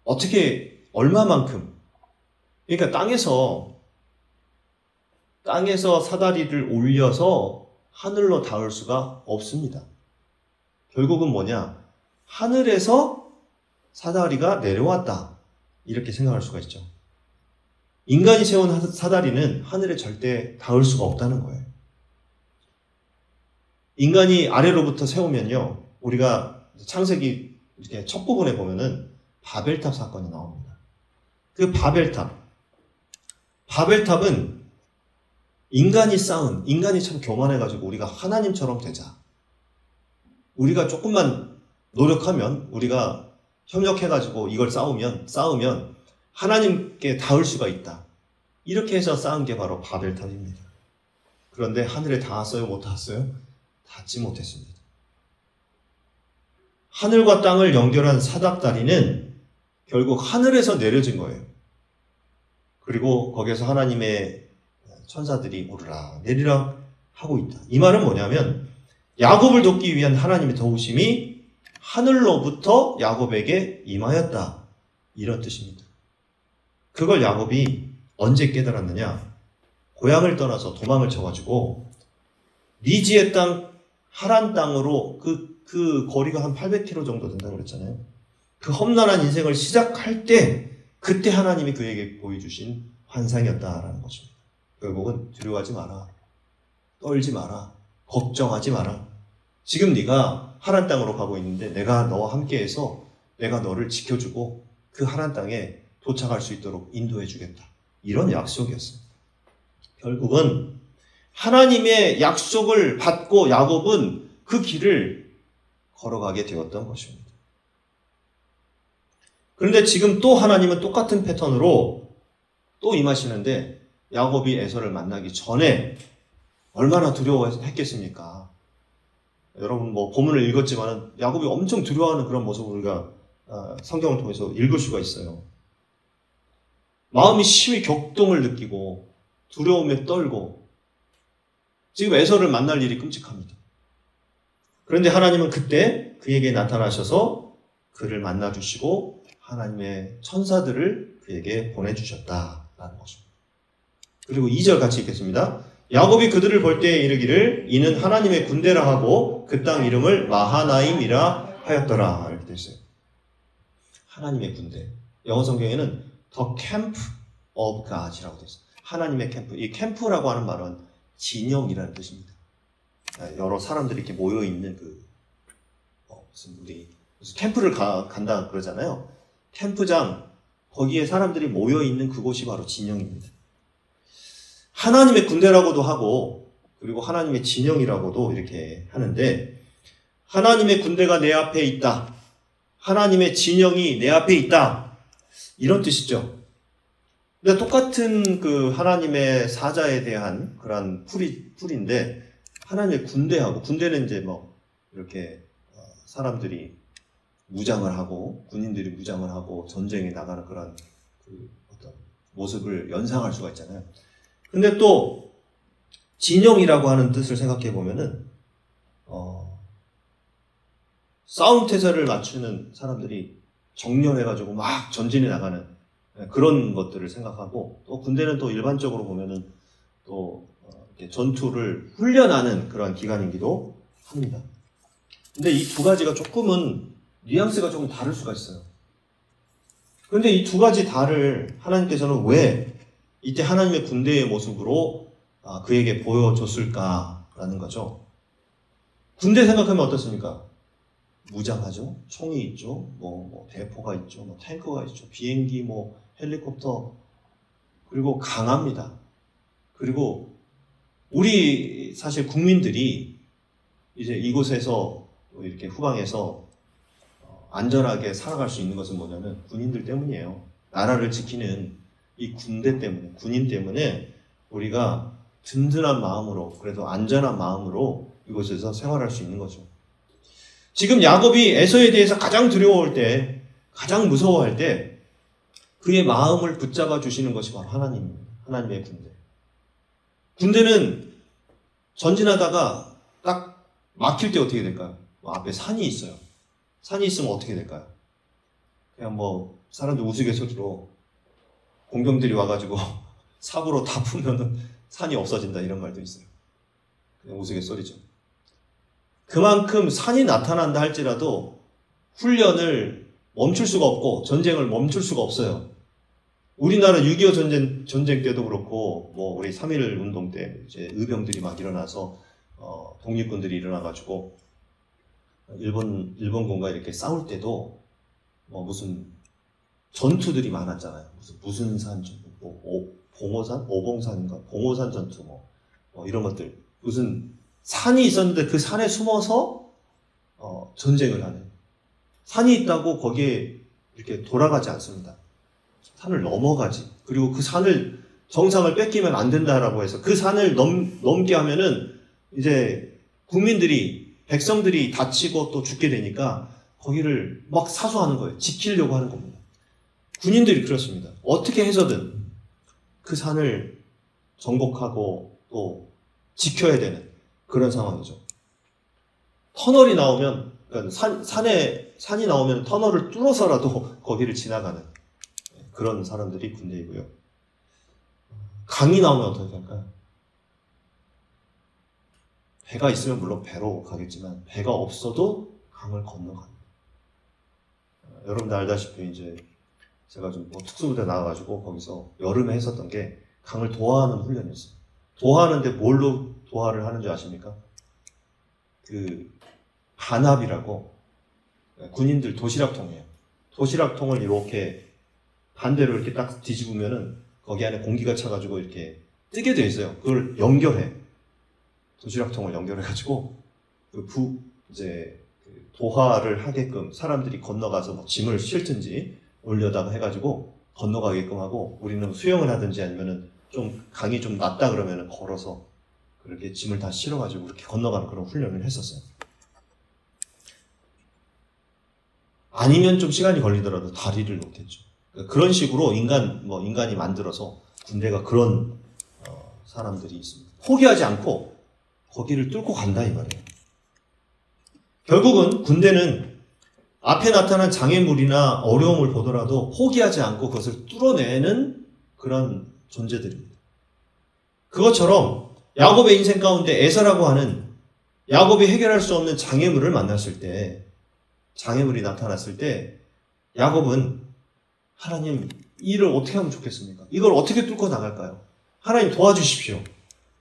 어떻게, 얼마만큼? 그러니까 땅에서 사다리를 올려서 하늘로 닿을 수가 없습니다. 결국은 뭐냐? 하늘에서 사다리가 내려왔다. 이렇게 생각할 수가 있죠. 인간이 세운 사다리는 하늘에 절대 닿을 수가 없다는 거예요. 인간이 아래로부터 세우면요, 우리가 창세기 이렇게 첫 부분에 보면은 바벨탑 사건이 나옵니다. 그 바벨탑은 인간이 참 교만해가지고 우리가 하나님처럼 되자. 우리가 조금만 노력하면, 우리가 협력해가지고 이걸 쌓으면 하나님께 닿을 수가 있다. 이렇게 해서 쌓은 게 바로 바벨탑입니다. 그런데 하늘에 닿았어요? 못 닿았어요? 닿지 못했습니다. 하늘과 땅을 연결한 사닥다리는 결국 하늘에서 내려진 거예요. 그리고 거기에서 하나님의 천사들이 오르락 내리락 하고 있다. 이 말은 뭐냐면 야곱을 돕기 위한 하나님의 도우심이 하늘로부터 야곱에게 임하였다. 이런 뜻입니다. 그걸 야곱이 언제 깨달았느냐? 고향을 떠나서 도망을 쳐가지고 리지의 땅 하란 땅으로 그 거리가 한 800km 정도 된다고 그랬잖아요. 그 험난한 인생을 시작할 때 그때 하나님이 그에게 보여주신 환상이었다라는 것입니다. 결국은 두려워하지 마라. 떨지 마라. 걱정하지 마라. 지금 네가 하란 땅으로 가고 있는데 내가 너와 함께해서 내가 너를 지켜주고 그 하란 땅에 도착할 수 있도록 인도해 주겠다. 이런 약속이었습니다. 결국은 하나님의 약속을 받고 야곱은 그 길을 걸어가게 되었던 것입니다. 그런데 지금 또 하나님은 똑같은 패턴으로 또 임하시는데 야곱이 에서를 만나기 전에 얼마나 두려워했겠습니까? 여러분 본문을 읽었지만 야곱이 엄청 두려워하는 그런 모습을 우리가 성경을 통해서 읽을 수가 있어요. 마음이 심히 격동을 느끼고 두려움에 떨고 지금 에서를 만날 일이 끔찍합니다. 그런데 하나님은 그때 그에게 나타나셔서 그를 만나주시고 하나님의 천사들을 그에게 보내주셨다라는 것입니다. 그리고 2절 같이 읽겠습니다. 야곱이 그들을 볼 때에 이르기를 이는 하나님의 군대라 하고 그 땅 이름을 마하나임이라 하였더라. 이렇게 되어 있어요. 하나님의 군대. 영어 성경에는 The Camp of God이라고 되어 있어요. 하나님의 캠프. 이 캠프라고 하는 말은 진영이라는 뜻입니다. 여러 사람들이 이렇게 모여 있는 무슨 캠프를 간다 그러잖아요. 캠프장 거기에 사람들이 모여 있는 그곳이 바로 진영입니다. 하나님의 군대라고도 하고 그리고 하나님의 진영이라고도 이렇게 하는데 하나님의 군대가 내 앞에 있다. 하나님의 진영이 내 앞에 있다. 이런 뜻이죠. 근데 똑같은 그 하나님의 사자에 대한 그런 풀인데 하나님의 군대하고 군대는 이제 뭐 이렇게 사람들이 무장을 하고 군인들이 무장을 하고 전쟁에 나가는 그런 어떤 모습을 연상할 수가 있잖아요. 근데 또 진영이라고 하는 뜻을 생각해 보면은 싸움 태세를 맞추는 사람들이 정렬해가지고 막 전진해 나가는 그런 것들을 생각하고 또 군대는 또 일반적으로 보면은 또 이렇게 전투를 훈련하는 그런 기관이기도 합니다. 근데 이 두 가지가 조금은 뉘앙스가 조금 다를 수가 있어요. 그런데 이 두 가지 다를 하나님께서는 왜 이때 하나님의 군대의 모습으로 그에게 보여줬을까라는 거죠. 군대 생각하면 어떻습니까? 무장하죠. 총이 있죠. 뭐 대포가 있죠. 뭐 탱크가 있죠. 비행기, 뭐 헬리콥터. 그리고 강합니다. 그리고 우리 사실 국민들이 이제 이곳에서 이렇게 후방에서 안전하게 살아갈 수 있는 것은 뭐냐면 군인들 때문이에요. 나라를 지키는 이 군대 때문에, 군인 때문에 우리가 든든한 마음으로, 그래도 안전한 마음으로 이곳에서 생활할 수 있는 거죠. 지금 야곱이 에서에 대해서 가장 두려워할 때, 가장 무서워할 때 그의 마음을 붙잡아 주시는 것이 바로 하나님입니다. 하나님의 군대. 군대는 전진하다가 딱 막힐 때 어떻게 될까요? 앞에 산이 있어요. 산이 있으면 어떻게 될까요? 그냥 뭐 사람들 우스갯소리로 공병들이 와가지고 삽으로 다 풀면은 산이 없어진다 이런 말도 있어요. 그냥 우스갯소리죠. 그만큼 산이 나타난다 할지라도 훈련을 멈출 수가 없고 전쟁을 멈출 수가 없어요. 우리나라 6.25 전쟁 때도 그렇고 뭐 우리 3.1 운동 때 이제 의병들이 막 일어나서 독립군들이 일어나가지고 일본군과 이렇게 싸울 때도 뭐 무슨 전투들이 많았잖아요. 무슨 산, 봉오산, 오봉산인가, 봉오산 전투 뭐 이런 것들 무슨 산이 있었는데 그 산에 숨어서 전쟁을 하는 산이 있다고 거기에 이렇게 돌아가지 않습니다. 산을 넘어가지. 그리고 그 산을 정상을 뺏기면 안 된다라고 해서 그 산을 넘게 하면은 이제 국민들이 백성들이 다치고 또 죽게 되니까 거기를 막 사수하는 거예요. 지키려고 하는 겁니다. 군인들이 그렇습니다. 어떻게 해서든 그 산을 정복하고 또 지켜야 되는 그런 상황이죠. 터널이 나오면, 그러니까 산이 나오면 터널을 뚫어서라도 거기를 지나가는 그런 사람들이 군대이고요. 강이 나오면 어떻게 할까요? 배가 있으면 물론 배로 가겠지만 배가 없어도 강을 건너갑니다. 여러분들 알다시피 이제 제가 좀 특수부대 나와가지고 거기서 여름에 했었던 게 강을 도하하는 훈련이었어요. 도하하는데 뭘로 도하를 하는지 아십니까? 그 반합이라고 군인들 도시락통이에요. 도시락통을 이렇게 반대로 이렇게 딱 뒤집으면은 거기 안에 공기가 차가지고 이렇게 뜨게 돼 있어요. 그걸 연결해. 도시락통을 연결해가지고 이제 도하를 하게끔 사람들이 건너가서 뭐 짐을 싣든지 올려다가 해가지고 건너가게끔 하고 우리는 수영을 하든지 아니면은 좀 강이 좀 낮다 그러면은 걸어서 그렇게 짐을 다 실어가지고 그렇게 건너가는 그런 훈련을 했었어요. 아니면 좀 시간이 걸리더라도 다리를 놓겠죠. 그런 식으로 인간이 만들어서 군대가 그런 사람들이 있습니다. 포기하지 않고 거기를 뚫고 간다 이 말이에요. 결국은 군대는 앞에 나타난 장애물이나 어려움을 보더라도 포기하지 않고 그것을 뚫어내는 그런 존재들입니다. 그것처럼 야곱의 인생 가운데 에서라고 하는 야곱이 해결할 수 없는 장애물을 만났을 때, 장애물이 나타났을 때 야곱은 하나님, 이 일을 어떻게 하면 좋겠습니까? 이걸 어떻게 뚫고 나갈까요? 하나님 도와주십시오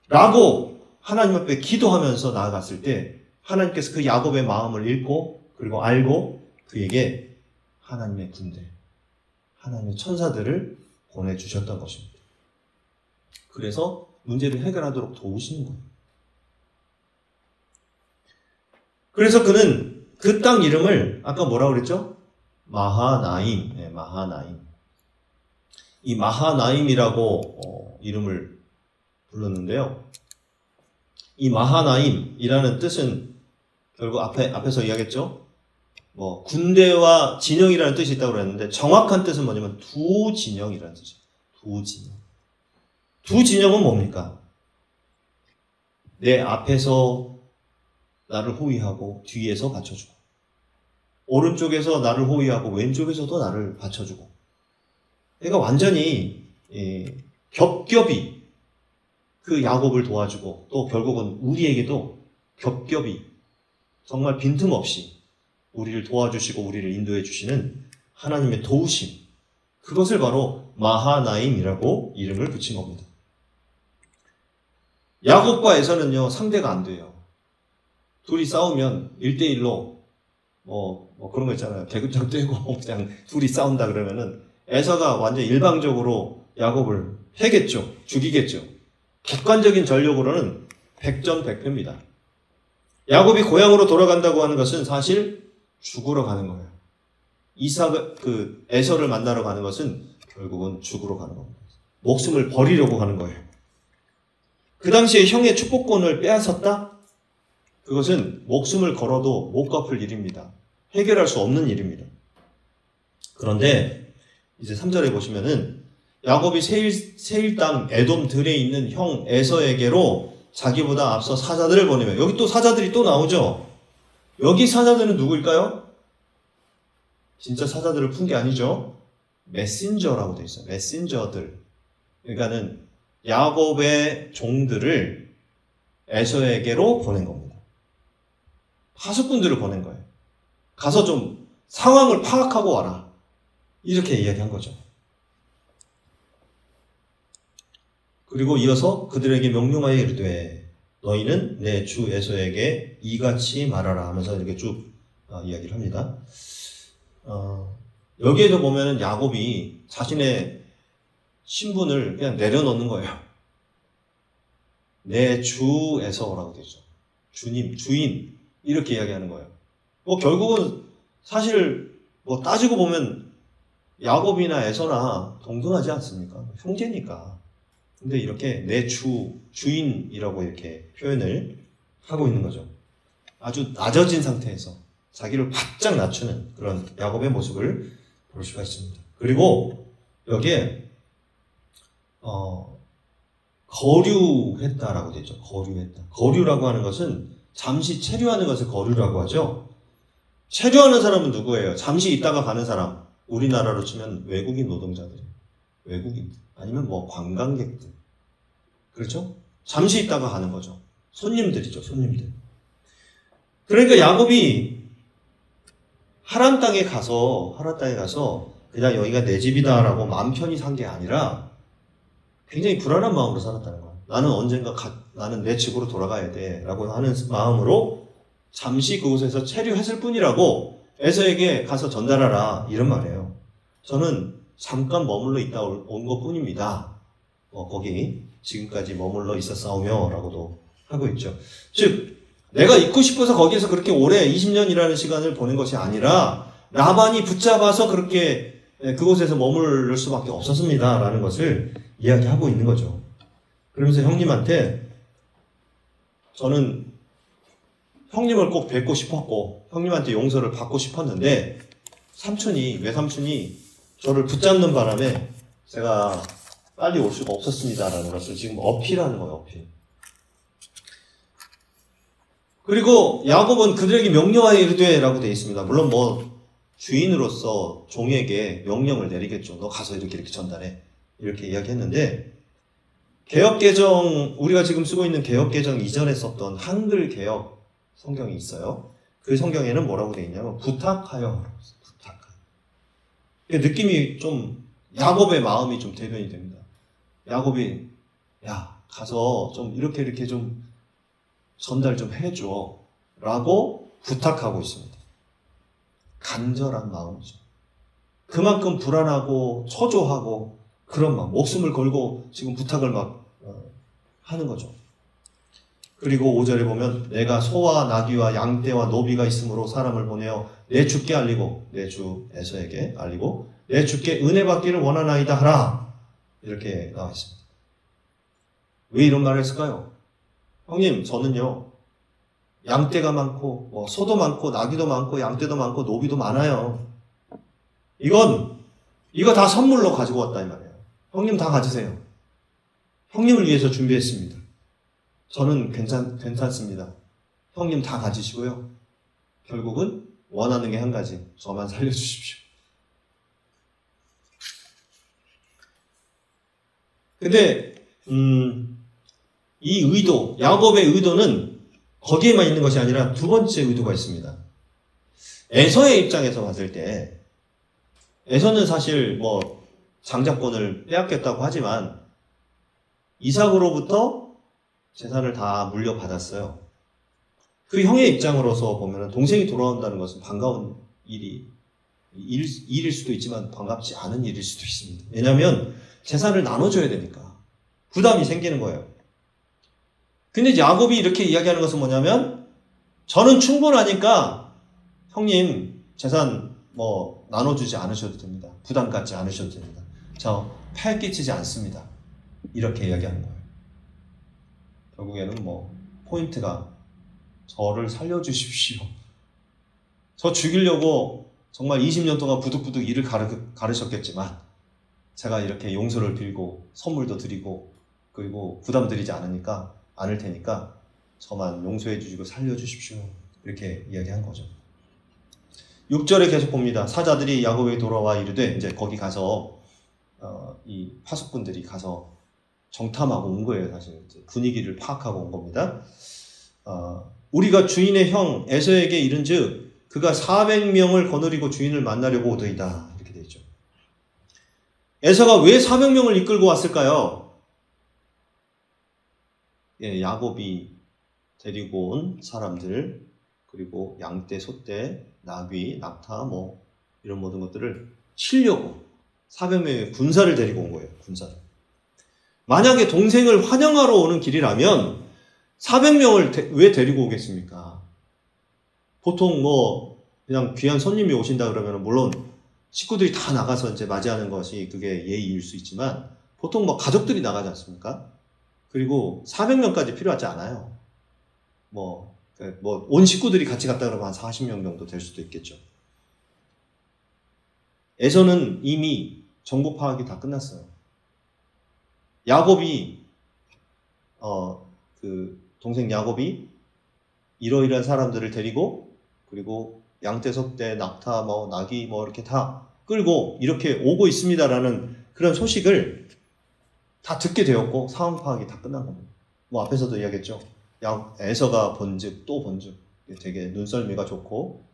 라고 하나님 앞에 기도하면서 나아갔을 때 하나님께서 그 야곱의 마음을 읽고 그리고 알고 그에게 하나님의 군대, 하나님의 천사들을 보내주셨던 것입니다. 그래서 문제를 해결하도록 도우시는 거예요. 그래서 그는 그 땅 이름을 아까 뭐라고 그랬죠? 마하나임. 네, 마하나임. 이 마하나임이라고 이름을 불렀는데요. 이 마하나임이라는 뜻은 결국 앞에서 이야기했죠? 군대와 진영이라는 뜻이 있다고 그랬는데 정확한 뜻은 뭐냐면 두 진영이라는 뜻이에요. 두 진영. 두 진영은 뭡니까? 내 앞에서 나를 호위하고 뒤에서 받쳐주고 오른쪽에서 나를 호위하고 왼쪽에서도 나를 받쳐주고 그러니까 완전히 겹겹이 그 야곱을 도와주고 또 결국은 우리에게도 겹겹이 정말 빈틈없이 우리를 도와주시고 우리를 인도해 주시는 하나님의 도우심, 그것을 바로 마하나임이라고 이름을 붙인 겁니다. 야곱과 에서는요 상대가 안 돼요. 둘이 싸우면 1대1로 그런 거 있잖아요. 대구장 떼고 그냥 둘이 싸운다 그러면은 에서가 완전 일방적으로 야곱을 패겠죠. 죽이겠죠. 객관적인 전력으로는 100전 100패입니다. 야곱이 고향으로 돌아간다고 하는 것은 사실 죽으러 가는 거예요. 에서를 만나러 가는 것은 결국은 죽으러 가는 겁니다. 목숨을 버리려고 하는 거예요. 그 당시에 형의 축복권을 빼앗았다? 그것은 목숨을 걸어도 못 갚을 일입니다. 해결할 수 없는 일입니다. 그런데 이제 3절에 보시면은 야곱이 세일 땅 에돔 들에 있는 형 에서에게로 자기보다 앞서 사자들을 보내면, 여기 또 사자들이 또 나오죠. 여기 사자들은 누구일까요? 진짜 사자들을 푼 게 아니죠. 메신저라고 되어 있어요. 메신저들. 그러니까는 야곱의 종들을 에서에게로 보낸 겁니다. 파수꾼들을 보낸 거예요. 가서 좀 상황을 파악하고 와라. 이렇게 이야기한 거죠. 그리고 이어서 그들에게 명령하여 이르되 너희는 내 주 에서에게 이같이 말하라 하면서 이렇게 쭉 이야기를 합니다. 여기에도 보면은 야곱이 자신의 신분을 그냥 내려놓는 거예요. 내 주 에서라고 되죠. 주님, 주인 이렇게 이야기하는 거예요. 결국은 사실 따지고 보면 야곱이나 에서나 동등하지 않습니까? 형제니까. 근데 이렇게 내 주인이라고 이렇게 표현을 하고 있는 거죠. 아주 낮아진 상태에서 자기를 바짝 낮추는 그런 야곱의 모습을 볼 수가 있습니다. 그리고 여기에 거류했다라고 되죠. 거류했다. 거류라고 하는 것은 잠시 체류하는 것을 거류라고 하죠. 체류하는 사람은 누구예요? 잠시 있다가 가는 사람. 우리나라로 치면 외국인 노동자들이에요. 외국인. 아니면 관광객들. 그렇죠? 잠시 있다가 가는 거죠. 손님들이죠, 손님들. 그러니까 야곱이 하란 땅에 가서 그냥 여기가 내 집이다라고 마음 편히 산 게 아니라 굉장히 불안한 마음으로 살았다는 거예요. 나는 언젠가 나는 내 집으로 돌아가야 돼 라고 하는 마음으로 잠시 그곳에서 체류했을 뿐이라고 에서에게 가서 전달하라 이런 말이에요. 저는 잠깐 머물러 있다 온 것 뿐입니다. 거기 지금까지 머물러 있었사오며 라고도 하고 있죠. 즉 내가 있고 싶어서 거기에서 그렇게 오래 20년이라는 시간을 보낸 것이 아니라 라반이 붙잡아서 그렇게 그곳에서 머무를 수밖에 없었습니다 라는 것을 이야기하고 있는 거죠. 그러면서 형님한테 저는 형님을 꼭 뵙고 싶었고 형님한테 용서를 받고 싶었는데 외삼촌이 저를 붙잡는 바람에 제가 빨리 올 수가 없었습니다라는 것을 지금 어필하는 거예요, 어필. 그리고 야곱은 그들에게 명령하여 이르되라고 되어 있습니다. 물론 뭐 주인으로서 종에게 명령을 내리겠죠. 너 가서 이렇게 전달해. 이렇게 이야기했는데 개역개정, 우리가 지금 쓰고 있는 개역개정 이전에 썼던 한글 개역 성경이 있어요. 그 성경에는 뭐라고 되어 있냐면 부탁하여. 느낌이 좀 야곱의 마음이 좀 대변이 됩니다. 야곱이 야 가서 좀 이렇게 좀 전달 좀 해줘 라고 부탁하고 있습니다. 간절한 마음이죠. 그만큼 불안하고 초조하고 그런 마음, 목숨을 걸고 지금 부탁을 막 하는 거죠. 그리고 5절에 보면 내가 소와 나귀와 양떼와 노비가 있으므로 사람을 보내어 내 주께 알리고 내 주 에서에게 알리고 내 주께 은혜 받기를 원하나이다 하라. 이렇게 나와 있습니다. 왜 이런 말을 했을까요? 형님, 저는요 양떼가 많고 뭐 소도 많고 나귀도 많고 양떼도 많고 노비도 많아요. 이거 다 선물로 가지고 왔다 이 말이에요. 형님 다 가지세요. 형님을 위해서 준비했습니다. 저는 괜찮습니다. 형님 다 가지시고요. 결국은 원하는 게 한 가지. 저만 살려주십시오. 근데 이 의도, 야곱의 의도는 거기에만 있는 것이 아니라 두 번째 의도가 있습니다. 에서의 입장에서 봤을 때 에서는 사실 뭐 장자권을 빼앗겼다고 하지만 이삭으로부터 재산을 다 물려받았어요. 그 형의 입장으로서 보면 동생이 돌아온다는 것은 반가운 일일 수도 있지만 반갑지 않은 일일 수도 있습니다. 왜냐하면 재산을 나눠줘야 되니까 부담이 생기는 거예요. 근데 야곱이 이렇게 이야기하는 것은 뭐냐면 저는 충분하니까 형님 재산 뭐 나눠주지 않으셔도 됩니다. 부담 갖지 않으셔도 됩니다. 저 팔 끼치지 않습니다. 이렇게 이야기하는 거예요. 결국에는 뭐 포인트가 저를 살려주십시오. 저 죽이려고 정말 20년 동안 부득부득 일을 가르쳤겠지만 제가 이렇게 용서를 빌고 선물도 드리고 그리고 부담 드리지 않을 테니까 저만 용서해 주시고 살려주십시오. 이렇게 이야기한 거죠. 6절에 계속 봅니다. 사자들이 야곱에게 돌아와 이르되 이제 거기 가서 이 파수꾼들이 가서 정탐하고 온 거예요. 사실 이제 분위기를 파악하고 온 겁니다. 우리가 주인의 형 에서에게 이른즉 그가 400명을 거느리고 주인을 만나려고 오더이다. 이렇게 되어 있죠. 에서가 왜 400명을 이끌고 왔을까요? 예, 야곱이 데리고 온 사람들 그리고 양떼, 소떼, 나귀, 낙타 뭐 이런 모든 것들을 치려고 400명의 군사를 데리고 온 거예요. 군사를. 만약에 동생을 환영하러 오는 길이라면 400명을 왜 데리고 오겠습니까? 보통 뭐 그냥 귀한 손님이 오신다 그러면 물론 식구들이 다 나가서 이제 맞이하는 것이 그게 예의일 수 있지만 보통 뭐 가족들이 나가지 않습니까? 그리고 400명까지 필요하지 않아요. 온 식구들이 같이 갔다 그러면 한 40명 정도 될 수도 있겠죠. 에서는 이미 정보 파악이 다 끝났어요. 야곱이 동생 야곱이 이러이러한 사람들을 데리고 그리고 양떼, 소떼, 낙타, 나귀 이렇게 다 끌고 이렇게 오고 있습니다라는 그런 소식을 다 듣게 되었고 상황 파악이 다 끝난 겁니다. 앞에서도 이야기했죠. 에서가 본즉 또 본즉 되게 눈썰미가 좋고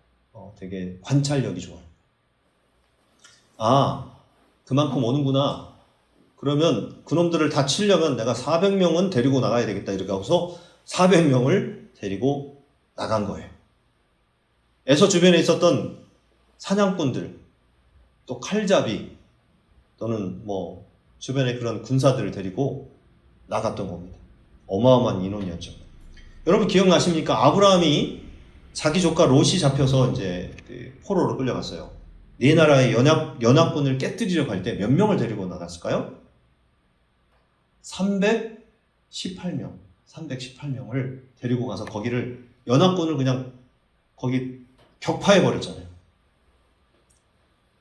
되게 관찰력이 좋아요. 그만큼 오는구나. 그러면 그놈들을 다 치려면 내가 400명은 데리고 나가야 되겠다. 이렇게 하고서 400명을 데리고 나간 거예요. 에서 주변에 있었던 사냥꾼들, 또 칼잡이, 또는 주변에 그런 군사들을 데리고 나갔던 겁니다. 어마어마한 인원이었죠. 여러분 기억나십니까? 아브라함이 자기 조카 롯이 잡혀서 이제 포로로 끌려갔어요. 네 나라의 연합군을 깨뜨리려 갈 때 몇 명을 데리고 나갔을까요? 318명을 데리고 가서 거기를 연합군을 그냥 거기 격파해 버렸잖아요.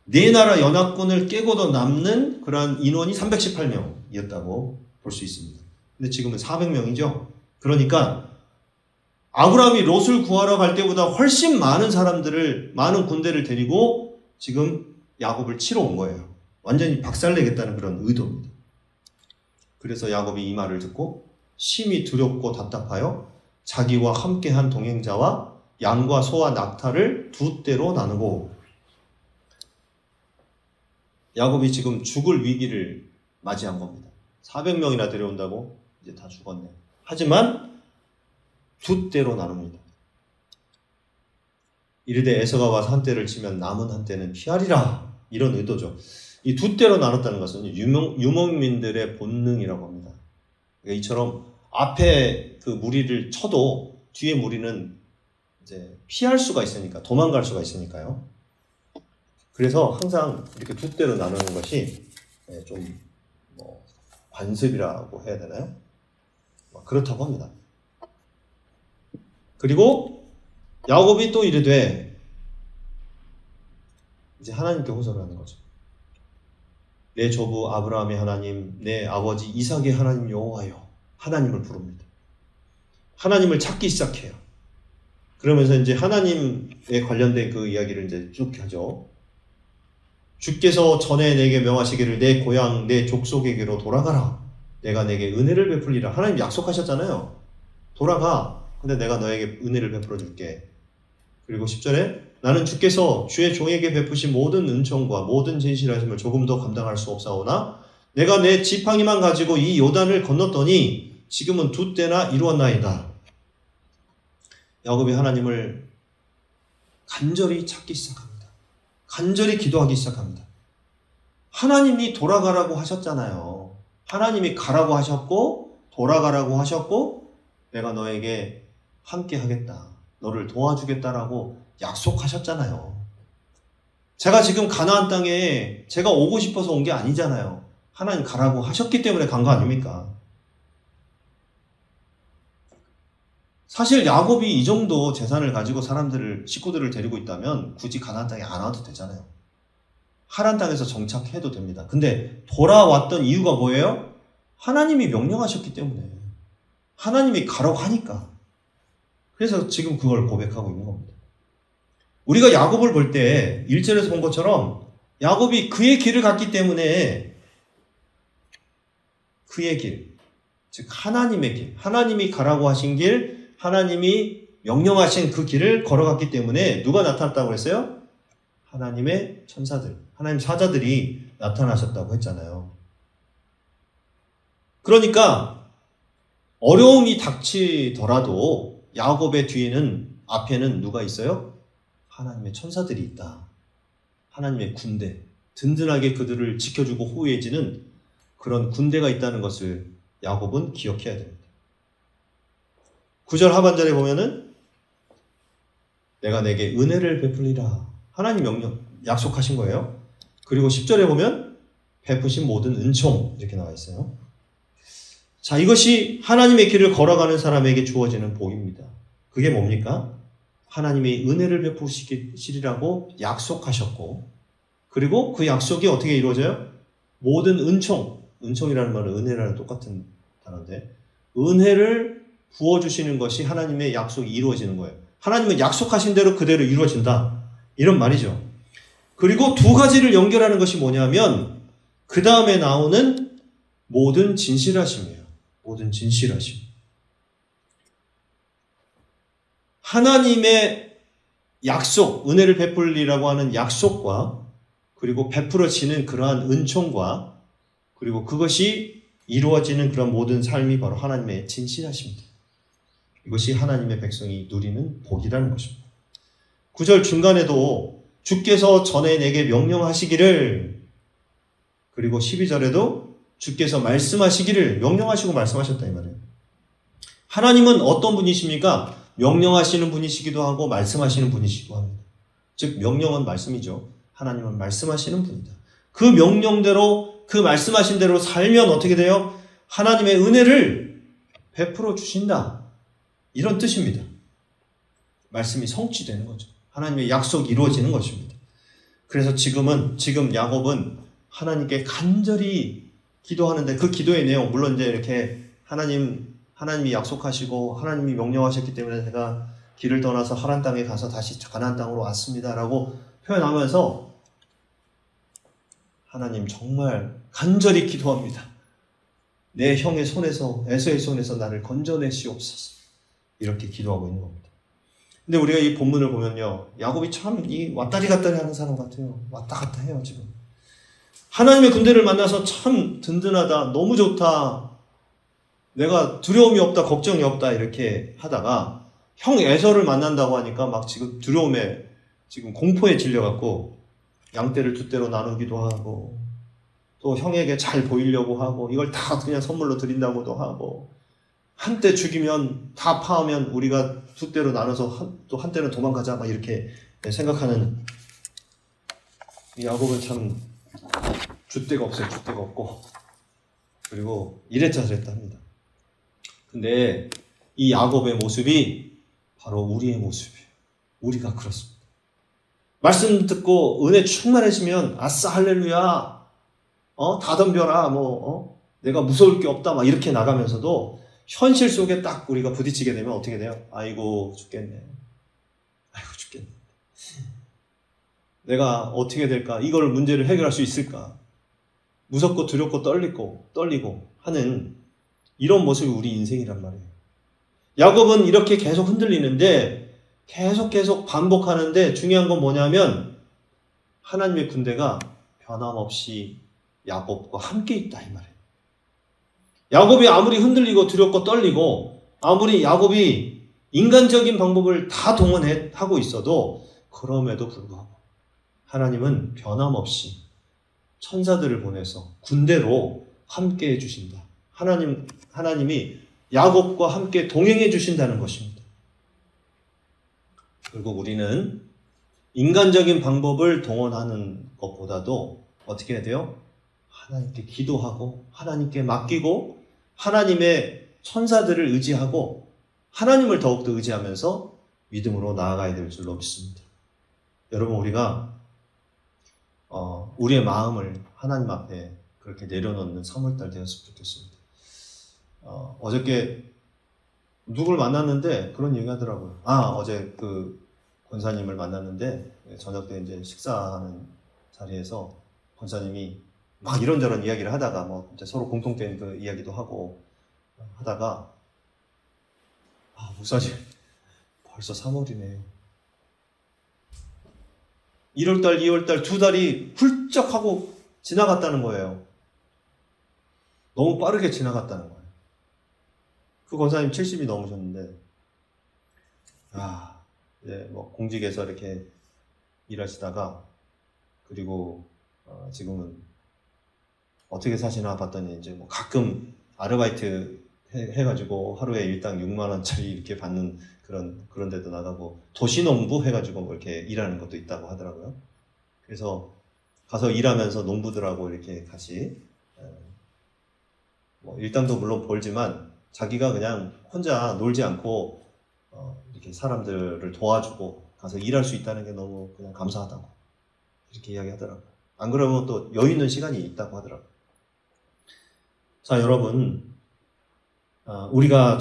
네 나라 연합군을 깨고도 남는 그러한 인원이 318명이었다고 볼 수 있습니다. 근데 지금은 400명이죠. 그러니까 아브라함이 롯을 구하러 갈 때보다 훨씬 많은 사람들을, 많은 군대를 데리고 지금 야곱을 치러 온 거예요. 완전히 박살내겠다는 그런 의도입니다. 그래서 야곱이 이 말을 듣고 심히 두렵고 답답하여 자기와 함께한 동행자와 양과 소와 낙타를 두 떼로 나누고, 야곱이 지금 죽을 위기를 맞이한 겁니다. 400명이나 데려온다고 이제 다 죽었네. 하지만 두 떼로 나눕니다. 이르되 에서가 와서 한 떼를 치면 남은 한 떼는 피하리라, 이런 의도죠. 이 두 떼로 나눴다는 것은 유목민들의 본능이라고 합니다. 그러니까 이처럼 앞에 그 무리를 쳐도 뒤에 무리는 이제 피할 수가 있으니까, 도망갈 수가 있으니까요. 그래서 항상 이렇게 두 떼로 나누는 것이 좀 관습이라고 해야 되나요? 그렇다고 합니다. 그리고 야곱이 또 이르되, 이제 하나님께 호소를 하는 거죠. 내 조부 아브라함의 하나님, 내 아버지 이삭의 하나님 여호와여, 하나님을 부릅니다. 하나님을 찾기 시작해요. 그러면서 이제 하나님에 관련된 그 이야기를 이제 쭉 하죠. 주께서 전에 내게 명하시기를 내 고향 내 족속에게로 돌아가라. 내가 내게 은혜를 베풀리라. 하나님 약속하셨잖아요. 돌아가. 근데 내가 너에게 은혜를 베풀어 줄게. 그리고 10절에 나는 주께서 주의 종에게 베푸신 모든 은총과 모든 진실하심을 조금 더 감당할 수 없사오나 내가 내 지팡이만 가지고 이 요단을 건넜더니 지금은 두 때나 이루었나이다. 야곱이 하나님을 간절히 찾기 시작합니다. 간절히 기도하기 시작합니다. 하나님이 돌아가라고 하셨잖아요. 하나님이 가라고 하셨고 돌아가라고 하셨고 내가 너에게 함께 하겠다. 너를 도와주겠다라고 약속하셨잖아요. 제가 지금 가나안 땅에 제가 오고 싶어서 온 게 아니잖아요. 하나님 가라고 하셨기 때문에 간 거 아닙니까? 사실 야곱이 이 정도 재산을 가지고 식구들을 데리고 있다면 굳이 가나안 땅에 안 와도 되잖아요. 하란 땅에서 정착해도 됩니다. 근데 돌아왔던 이유가 뭐예요? 하나님이 명령하셨기 때문에. 하나님이 가라고 하니까. 그래서 지금 그걸 고백하고 있는 겁니다. 우리가 야곱을 볼 때 1절에서 본 것처럼 야곱이 그의 길을 갔기 때문에 그의 길, 즉 하나님의 길, 하나님이 가라고 하신 길, 하나님이 명령하신 그 길을 걸어갔기 때문에 누가 나타났다고 했어요? 하나님의 천사들, 하나님 사자들이 나타나셨다고 했잖아요. 그러니까 어려움이 닥치더라도 야곱의 앞에는 누가 있어요? 하나님의 천사들이 있다. 하나님의 군대, 든든하게 그들을 지켜주고 호위해지는 그런 군대가 있다는 것을 야곱은 기억해야 됩니다. 9절 하반절에 보면은 내가 내게 은혜를 베풀리라. 하나님 약속하신 거예요. 그리고 10절에 보면 베푸신 모든 은총 이렇게 나와 있어요. 자, 이것이 하나님의 길을 걸어가는 사람에게 주어지는 복입니다. 그게 뭡니까? 하나님이 은혜를 베푸시리라고 약속하셨고, 그리고 그 약속이 어떻게 이루어져요? 모든 은총이라는 말은 은혜라는 똑같은 단어인데, 은혜를 부어주시는 것이 하나님의 약속이 이루어지는 거예요. 하나님은 약속하신 대로 그대로 이루어진다. 이런 말이죠. 그리고 두 가지를 연결하는 것이 뭐냐면, 그 다음에 나오는 모든 진실하심이에요. 모든 진실하심. 하나님의 약속, 은혜를 베풀리라고 하는 약속과 그리고 베풀어지는 그러한 은총과 그리고 그것이 이루어지는 그런 모든 삶이 바로 하나님의 진실하심입니다. 이것이 하나님의 백성이 누리는 복이라는 것입니다. 9절 중간에도 주께서 전에 내게 명령하시기를, 그리고 12절에도 주께서 말씀하시기를, 명령하시고 말씀하셨다 이 말이에요. 하나님은 어떤 분이십니까? 명령하시는 분이시기도 하고 말씀하시는 분이시기도 합니다. 즉 명령은 말씀이죠. 하나님은 말씀하시는 분이다. 그 명령대로, 그 말씀하신 대로 살면 어떻게 돼요? 하나님의 은혜를 베풀어 주신다. 이런 뜻입니다. 말씀이 성취되는 거죠. 하나님의 약속이 이루어지는 것입니다. 그래서 지금 야곱은 하나님께 간절히 기도하는데 그 기도의 내용, 물론 이제 이렇게 하나님이 약속하시고 하나님이 명령하셨기 때문에 제가 길을 떠나서 하란 땅에 가서 다시 가나안 땅으로 왔습니다라고 표현하면서 하나님 정말 간절히 기도합니다. 내 형의 손에서, 에서의 손에서 나를 건져내시옵소서. 이렇게 기도하고 있는 겁니다. 근데 우리가 이 본문을 보면요, 야곱이 참 왔다리 갔다리 하는 사람 같아요. 왔다 갔다 해요, 지금. 하나님의 군대를 만나서 참 든든하다, 너무 좋다, 내가 두려움이 없다, 걱정이 없다 이렇게 하다가 형 에서를 만난다고 하니까 막 지금 두려움에, 지금 공포에 질려갖고 양떼를 두 떼로 나누기도 하고, 또 형에게 잘 보이려고 하고, 이걸 다 그냥 선물로 드린다고도 하고, 한 떼 죽이면 다 파하면 우리가 두 떼로 나눠서 또 한 떼는 도망가자 막 이렇게 생각하는 이 야곱은 참 줏대가 없어요. 줏대가 없고, 그리고 이랬다 저랬다 합니다. 근데 이 야곱의 모습이 바로 우리의 모습이에요. 우리가 그렇습니다. 말씀 듣고 은혜 충만해지면 아싸 할렐루야, 다 덤벼라, 내가 무서울 게 없다 막 이렇게 나가면서도 현실 속에 딱 우리가 부딪히게 되면 어떻게 돼요? 아이고 죽겠네. 내가 어떻게 될까? 이걸 문제를 해결할 수 있을까? 무섭고 두렵고 떨리고 하는 이런 모습이 우리 인생이란 말이에요. 야곱은 이렇게 계속 흔들리는데 계속 반복하는데 중요한 건 뭐냐면 하나님의 군대가 변함없이 야곱과 함께 있다 이 말이에요. 야곱이 아무리 흔들리고 두렵고 떨리고 아무리 야곱이 인간적인 방법을 다 동원하고 있어도 그럼에도 불구하고 하나님은 변함없이 천사들을 보내서 군대로 함께 해주신다. 하나님이 야곱과 함께 동행해 주신다는 것입니다. 결국 우리는 인간적인 방법을 동원하는 것보다도 어떻게 해야 돼요? 하나님께 기도하고 하나님께 맡기고 하나님의 천사들을 의지하고 하나님을 더욱더 의지하면서 믿음으로 나아가야 될 줄로 믿습니다. 여러분, 우리가 우리의 마음을 하나님 앞에 그렇게 내려놓는 3월달 되었으면 좋겠습니다. 어저께 누굴 만났는데 그런 얘기 하더라고요. 어제 그 권사님을 만났는데 저녁 때 이제 식사하는 자리에서 권사님이 막 이런저런 이야기를 하다가 이제 서로 공통된 그 이야기도 하고 하다가 목사님 벌써 3월이네요. 1월달, 2월달 두 달이 훌쩍 하고 지나갔다는 거예요. 너무 빠르게 지나갔다는 거예요. 그 권사님 70이 넘으셨는데, 이제 공직에서 이렇게 일하시다가, 그리고 지금은 어떻게 사시나 봤더니 이제 가끔 아르바이트 해가지고 하루에 일당 6만원짜리 이렇게 받는 그런 데도 나가고, 도시농부 해가지고 이렇게 일하는 것도 있다고 하더라고요. 그래서 가서 일하면서 농부들하고 이렇게 같이, 일당도 물론 벌지만 자기가 그냥 혼자 놀지 않고 이렇게 사람들을 도와주고 가서 일할 수 있다는 게 너무 그냥 감사하다고 이렇게 이야기하더라고요. 안 그러면 또 여유 있는 시간이 있다고 하더라고요. 자, 여러분, 우리가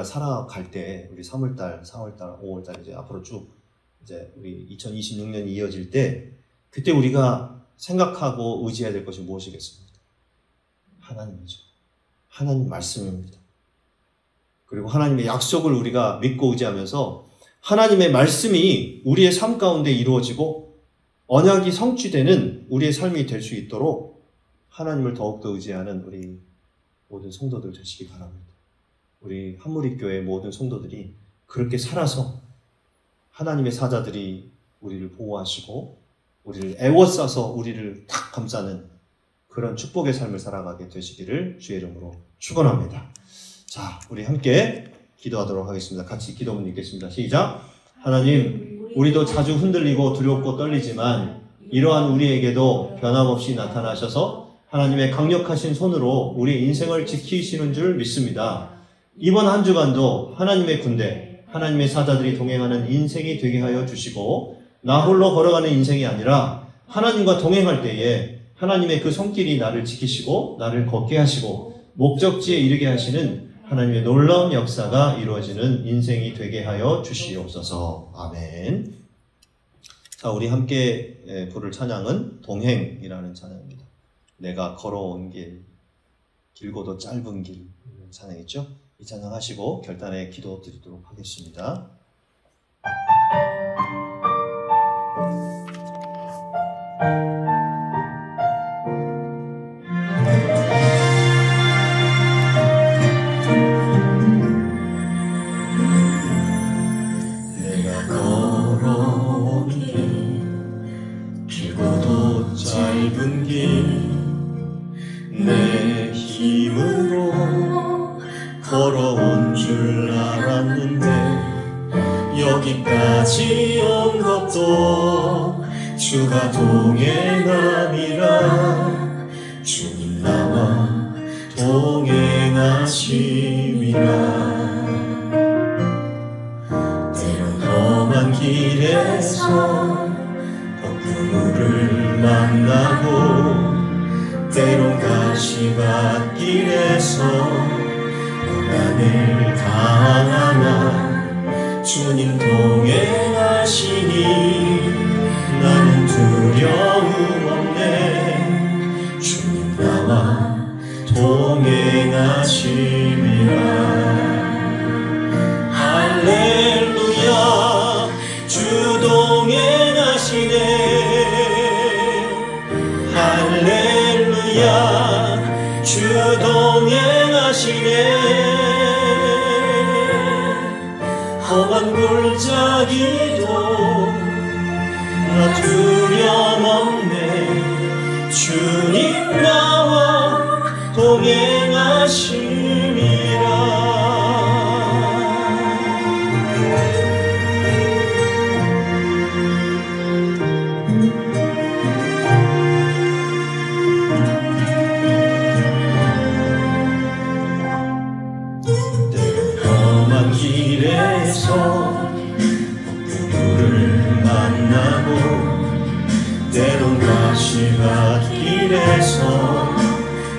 살아갈 때, 우리 3월달, 4월달, 5월달 이제 앞으로 쭉 이제 우리 2026년이 이어질 때, 그때 우리가 생각하고 의지해야 될 것이 무엇이겠습니까? 하나님이죠. 하나님 말씀입니다. 그리고 하나님의 약속을 우리가 믿고 의지하면서 하나님의 말씀이 우리의 삶 가운데 이루어지고 언약이 성취되는 우리의 삶이 될 수 있도록 하나님을 더욱더 의지하는 우리 모든 성도들 되시기 바랍니다. 우리 한무리교회 모든 성도들이 그렇게 살아서 하나님의 사자들이 우리를 보호하시고 우리를 애워싸서 우리를 탁 감싸는 그런 축복의 삶을 살아가게 되시기를 주의 이름으로 축원합니다. 자, 우리 함께 기도하도록 하겠습니다. 같이 기도문 읽겠습니다. 시작. 하나님, 우리도 자주 흔들리고 두렵고 떨리지만 이러한 우리에게도 변함없이 나타나셔서 하나님의 강력하신 손으로 우리 인생을 지키시는 줄 믿습니다. 이번 한 주간도 하나님의 군대, 하나님의 사자들이 동행하는 인생이 되게 하여 주시고 나 홀로 걸어가는 인생이 아니라 하나님과 동행할 때에 하나님의 그 손길이 나를 지키시고 나를 걷게 하시고 목적지에 이르게 하시는 하나님의 놀라운 역사가 이루어지는 인생이 되게 하여 주시옵소서. 아멘. 자, 우리 함께 부를 찬양은 동행이라는 찬양입니다. 내가 걸어온 길, 길고도 짧은 길 찬양이죠. 이 찬양 하시고 결단의 기도 드리도록 하겠습니다. 내가 걸어온 길, 길고도 짧은 길, 내 힘으로 걸어온 줄 알았는데 여기까지 온 것도 주가 동행함이라. 주님 나와 동행하심이라. 때론 험한 길에서 덕분을 만나고 때론 가시밭길에서 고난을 당하나 주님 동행하시니 나는 두려움 없네. 주님 나와 동행하심이라. 할렐루야 주 동행하시네. 할렐루야 주 동행하시네. 험한 골짜기도 나 두려움 없네. 주님 나와 동행하심이라. 험한 길에서 누구를 만나고 때론 가시밭길에서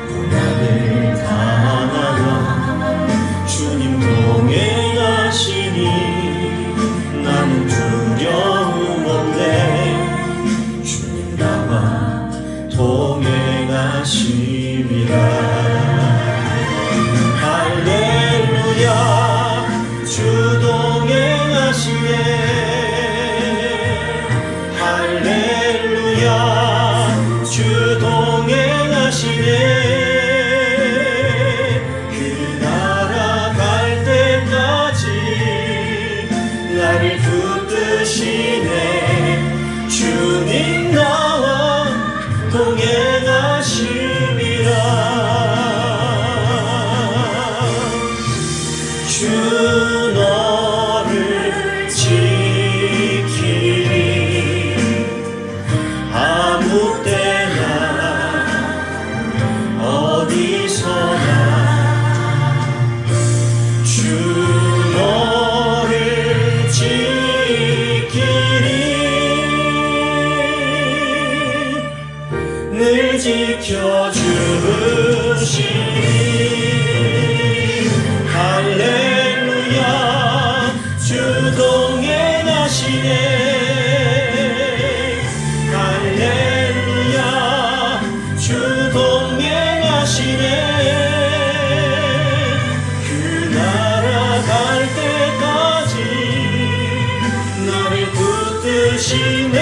고난을 당하나 주님 동행하시니 나는 두려움 없네. 주님 나와 동행하심이라. 할렐루야 주 동행하시네. 할렐루야 주 동행하시네. 그 나라 갈 때까지 나를 붙드시네. 주님 나와 동행하심이라. 주 너를 지키리. 아무 때나 어디서나 주 너를 지키리. 늘 지켜주시니. 할렐루야 주 동행하시네. 할렐루야 주 동행하시네. 그 나라 갈 때까지 나를 붙드시네.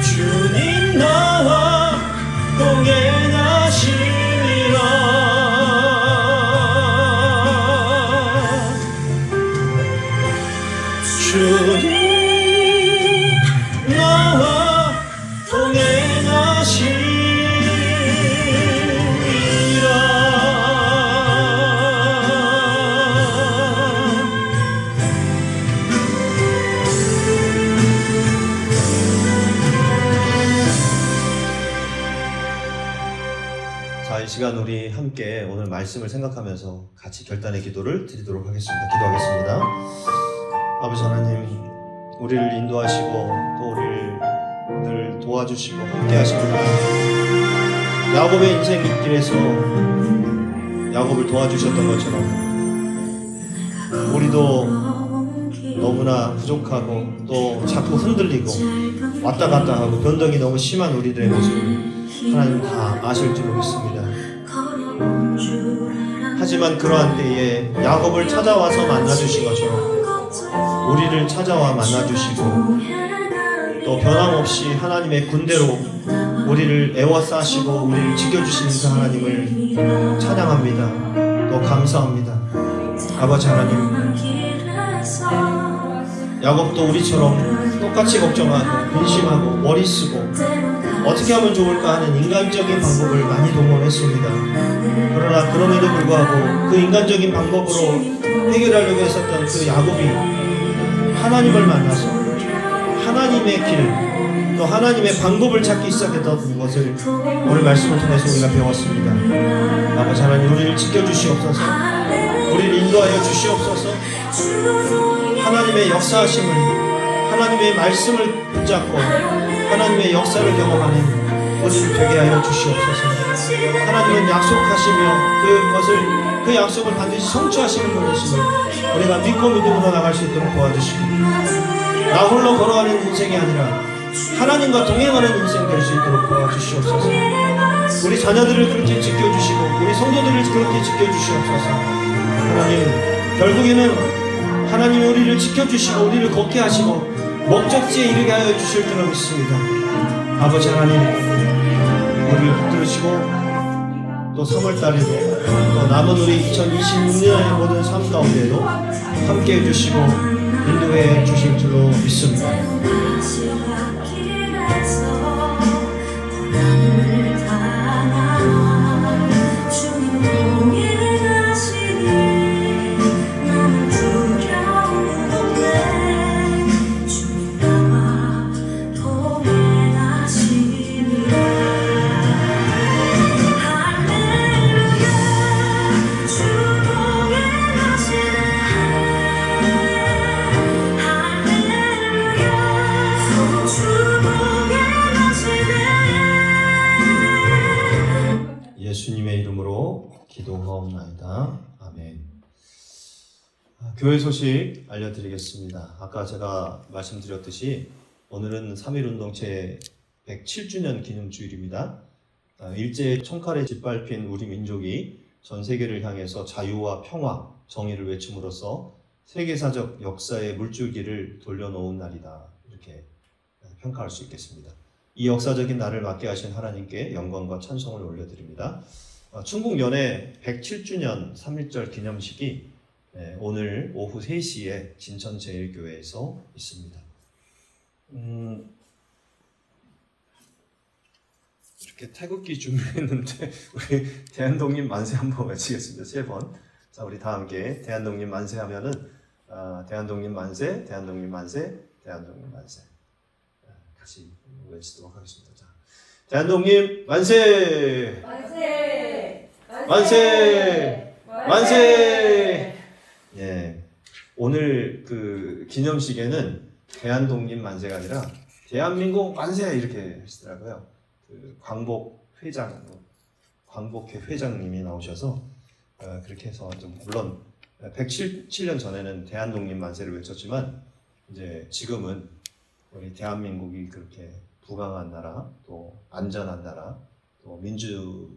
주님 나와 동행하시리라. 주님 나와 동행하시리라. 자, 이 시간 우리 함께 오늘 말씀을 생각하면서 같이 결단의 기도를 드리도록 하겠습니다. 기도하겠습니다. 아버지 하나님, 우리를 인도하시고 또 우리를 늘 도와주시고 함께 하십니다. 야곱의 인생 길에서 야곱을 도와주셨던 것처럼 우리도 너무나 부족하고 또 자꾸 흔들리고 왔다 갔다 하고 변덕이 너무 심한 우리들의 모습을 하나님 다 아실 줄 믿습니다. 하지만 그러한 때에 야곱을 찾아와서 만나주신 것처럼 우리를 찾아와 만나주시고 또 변함없이 하나님의 군대로 우리를 애워싸시고 우리를 지켜주시는 그 하나님을 찬양합니다. 또 감사합니다. 아버지 하나님, 야곱도 우리처럼 똑같이 걱정하고 근심하고 머리 쓰고 어떻게 하면 좋을까 하는 인간적인 방법을 많이 동원했습니다. 그러나 그럼에도 불구하고 그 인간적인 방법으로 해결하려고 했었던 그 야곱이 하나님을 만나서 하나님의 길, 또 하나님의 방법을 찾기 시작했던 것을 오늘 말씀을 통해서 우리가 배웠습니다. 아버지 하나님, 우리를 지켜주시옵소서, 우리를 인도하여 주시옵소서. 하나님의 역사하심을, 하나님의 말씀을 붙잡고 하나님의 역사를 경험하는 우리를 되게 하여 주시옵소서. 하나님은 약속하시며 그 약속을 반드시 성취하시는 분이시니 우리가 믿고 믿음으로 나갈 수 있도록 도와주시고, 나 홀로 걸어가는 인생이 아니라 하나님과 동행하는 인생 될 수 있도록 도와주시옵소서. 우리 자녀들을 그렇게 지켜주시고 우리 성도들을 그렇게 지켜주시옵소서. 하나님, 결국에는 하나님이 우리를 지켜주시고 우리를 걷게 하시고 목적지에 이르게 하여 주실 줄로 믿습니다. 아버지 하나님, 우리를 붙들으시고 또 3월달에도 또 남은 우리 2026년의 모든 삶 가운데에도 함께해 주시고 인도해 주실 줄로 믿습니다. 예수님의 이름으로 기도하옵나이다. 아멘. 교회 소식 알려드리겠습니다. 아까 제가 말씀드렸듯이 오늘은 3.1운동체 107주년 기념주일입니다. 일제의 총칼에 짓밟힌 우리 민족이 전 세계를 향해서 자유와 평화, 정의를 외침으로써 세계사적 역사의 물줄기를 돌려놓은 날이다. 이렇게 평가할 수 있겠습니다. 이 역사적인 날을 맞게 하신 하나님께 영광과 찬송을 올려드립니다. 충북연의 107주년 3.1절 기념식이 오늘 오후 3시에 진천제일교회에서 있습니다. 이렇게 태극기 준비했는데 우리 대한독립 만세 한번 외치겠습니다. 3번. 자, 우리 다 함께 대한독립 만세 하면은 대한독립 만세, 대한독립 만세, 대한독립 만세. 같이 외치도록 하겠습니다. 자, 대한독립 만세! 만세! 만세! 만세! 예, 오늘 그 기념식에는 대한독립 만세가 아니라 대한민국 만세 이렇게 하시더라고요. 그 광복회 회장님이 나오셔서 그렇게 해서 좀 물론 107년 전에는 대한독립 만세를 외쳤지만 이제 지금은 우리 대한민국이 그렇게 부강한 나라, 또 안전한 나라, 또 민주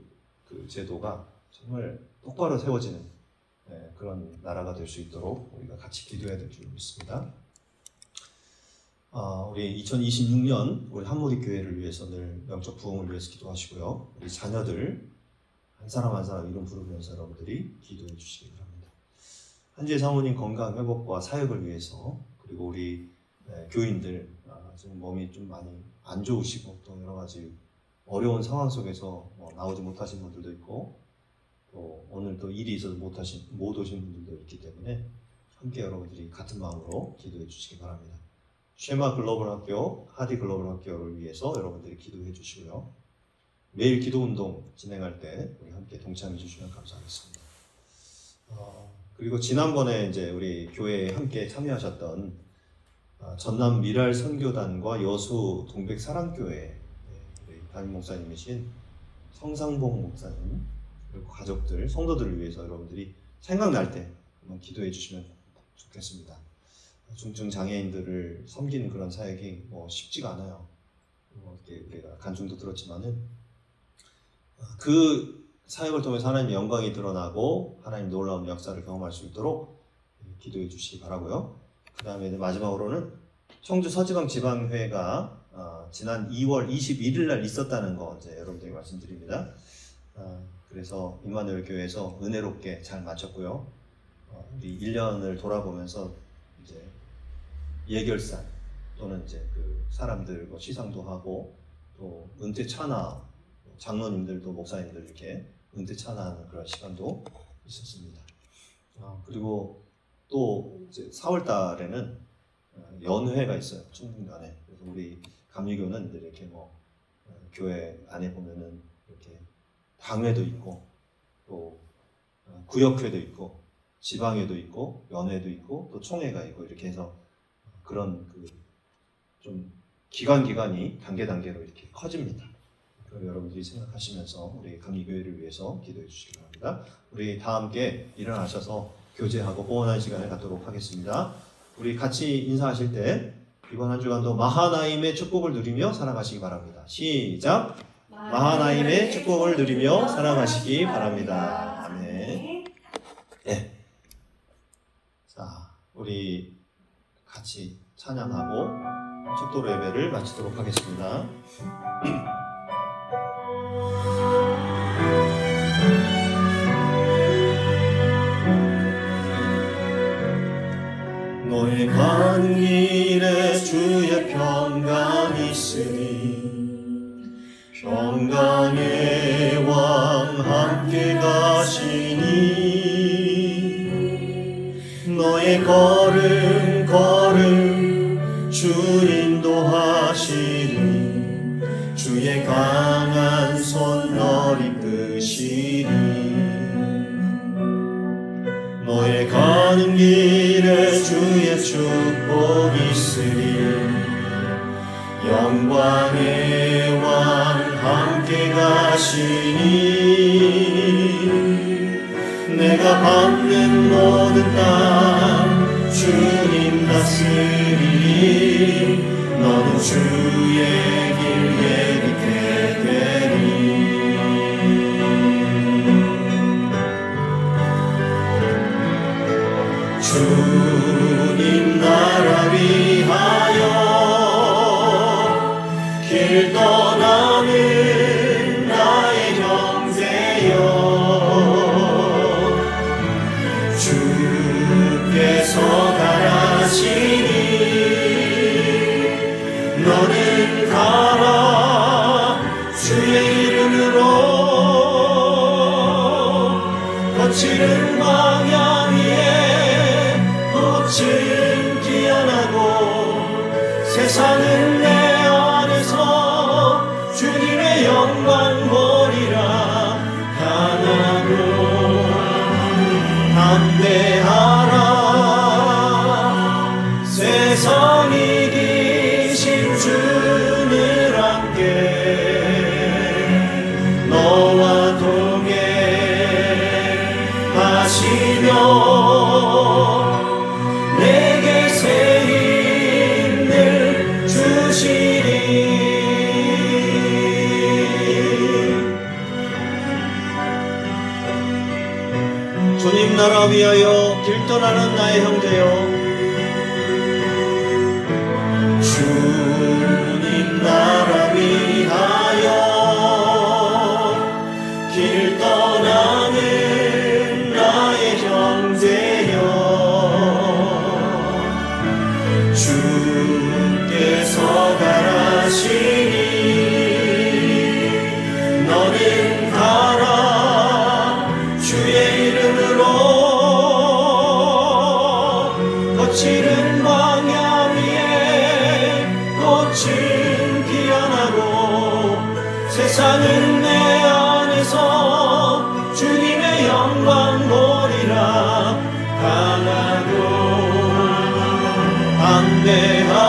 그 제도가 정말 똑바로 세워지는 그런 나라가 될 수 있도록 우리가 같이 기도해야 될 줄 믿습니다. 우리 2026년 우리 한무리 교회를 위해서 늘 영적 부흥을 위해서 기도하시고요. 우리 자녀들 한 사람 한 사람 이름 부르면서 여러분들이 기도해 주시기 바랍니다. 한지혜 사모님 건강 회복과 사역을 위해서, 그리고 우리 교인들 지금 몸이 좀 많이 안 좋으시고 또 여러 가지 어려운 상황 속에서 나오지 못하신 분들도 있고 또 오늘 또 일이 있어서 못 오신 분들도 있기 때문에 함께 여러분들이 같은 마음으로 기도해 주시기 바랍니다. 쉐마 글로벌 학교, 하디 글로벌 학교를 위해서 여러분들이 기도해 주시고요. 매일 기도 운동 진행할 때 우리 함께 동참해 주시면 감사하겠습니다. 그리고 지난번에 이제 우리 교회에 함께 참여하셨던 전남 미랄 선교단과 여수 동백 사랑교회 우리 담임 목사님이신 성상봉 목사님 그리고 가족들, 성도들을 위해서 여러분들이 생각날 때 한번 기도해 주시면 좋겠습니다. 중증 장애인들을 섬기는 그런 사역이 쉽지가 않아요. 이렇게 우리가 간증도 들었지만은 그 사역을 통해서 하나님의 영광이 드러나고 하나님 놀라운 역사를 경험할 수 있도록 기도해 주시기 바라고요. 그 다음에 마지막으로는 청주 서지방 지방회가 지난 2월 21일 날 있었다는 거 이제 여러분들에게 말씀드립니다. 그래서 임마누엘 교회에서 은혜롭게 잘 마쳤고요. 우리 1년을 돌아보면서 이제 예결산 또는 이제 그 사람들 시상도 하고 또 은퇴 찬화 장로님들도 목사님들 이렇게 은퇴 찬화하는 그런 시간도 있었습니다. 그리고 또 이제 4월 달에는 연회가 있어요. 충북연회. 그래서 우리 감리교는 이렇게 교회 안에 보면은 이렇게 당회도 있고 또 구역회도 있고 지방회도 있고 연회도 있고 또 총회가 있고 이렇게 해서 그런 좀 기간이 단계로 이렇게 커집니다. 그걸 여러분들이 생각하시면서 우리 감리교회를 위해서 기도해 주시기 바랍니다. 우리 다 함께 일어나셔서 교제하고 호언하는 시간을 갖도록 하겠습니다. 우리 같이 인사하실 때 이번 한 주간도 마하나임의 축복을 누리며 살아가시기 바랍니다. 시작! 마하나임의 축복을 누리며 살아가시기 바랍니다. 아멘. 네. 자, 우리 같이 찬양하고 축도로 예배를 마치도록 하겠습니다. 너의 가는 길에 주의 평강 있으니 평강의 왕 함께 가시니 너의 걸음 주 인도하시니 주의 강한 손 널 이끄시니 너의 가는 길에 주의 축복 있으니 영광의 왕 함께 가시니 내가 밟는 모든 땅 주님 다스리니 너는 주의 길 예비게 되니 주님 나라 위하여 길 떠나는 나의 형제여 주께서 가라시니 너는 가라 주의 이름으로 거칠은 광야 위에 꽃은 피어나고 세상은 내 안에서 주님의 영광 보리라 강하고 담대하라 세상 이기신 주를 함께 너와 동행하시며 내게 새 힘을 주시리 주님 나라 위하여 길 떠나는 나의 형제여 주님 나라 위하여 길 떠나는 나의 형제여 주께서 가라시니 너는 가라 주의 이름으로 거칠은 광야 위에 꽃은 피어나고 세상은 내 안에서 주님의 영광 보리라 강하고 담대하라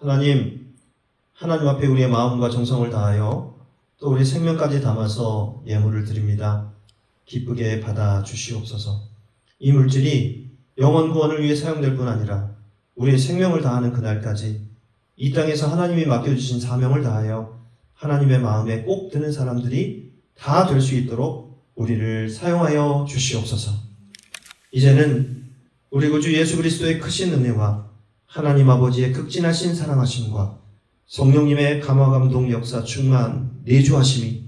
하나님 앞에 우리의 마음과 정성을 다하여 또 우리 생명까지 담아서 예물을 드립니다. 기쁘게 받아 주시옵소서. 이 물질이 영원 구원을 위해 사용될 뿐 아니라 우리의 생명을 다하는 그날까지 이 땅에서 하나님이 맡겨주신 사명을 다하여 하나님의 마음에 꼭 드는 사람들이 다 될 수 있도록 우리를 사용하여 주시옵소서. 이제는 우리 구주 예수 그리스도의 크신 은혜와 하나님 아버지의 극진하신 사랑하심과 성령님의 감화감동 역사 충만 내주하심이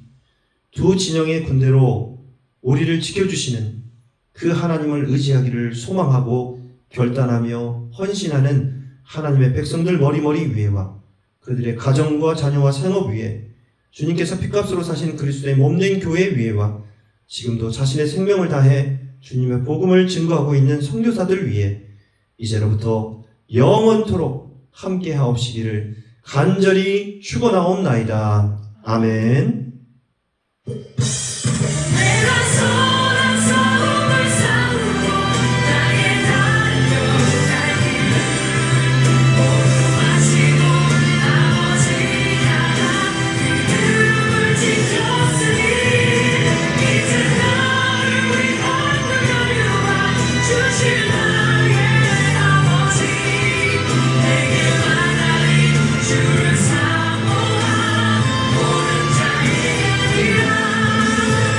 두 진영의 군대로 우리를 지켜주시는 그 하나님을 의지하기를 소망하고 결단하며 헌신하는 하나님의 백성들 머리머리 위에와 그들의 가정과 자녀와 생업 위에 주님께서 핏값으로 사신 그리스도의 몸된 교회 위에와 지금도 자신의 생명을 다해 주님의 복음을 증거하고 있는 선교사들 위에 이제로부터 영원토록 함께하옵시기를 간절히 축원하옵나이다. 아멘. 내가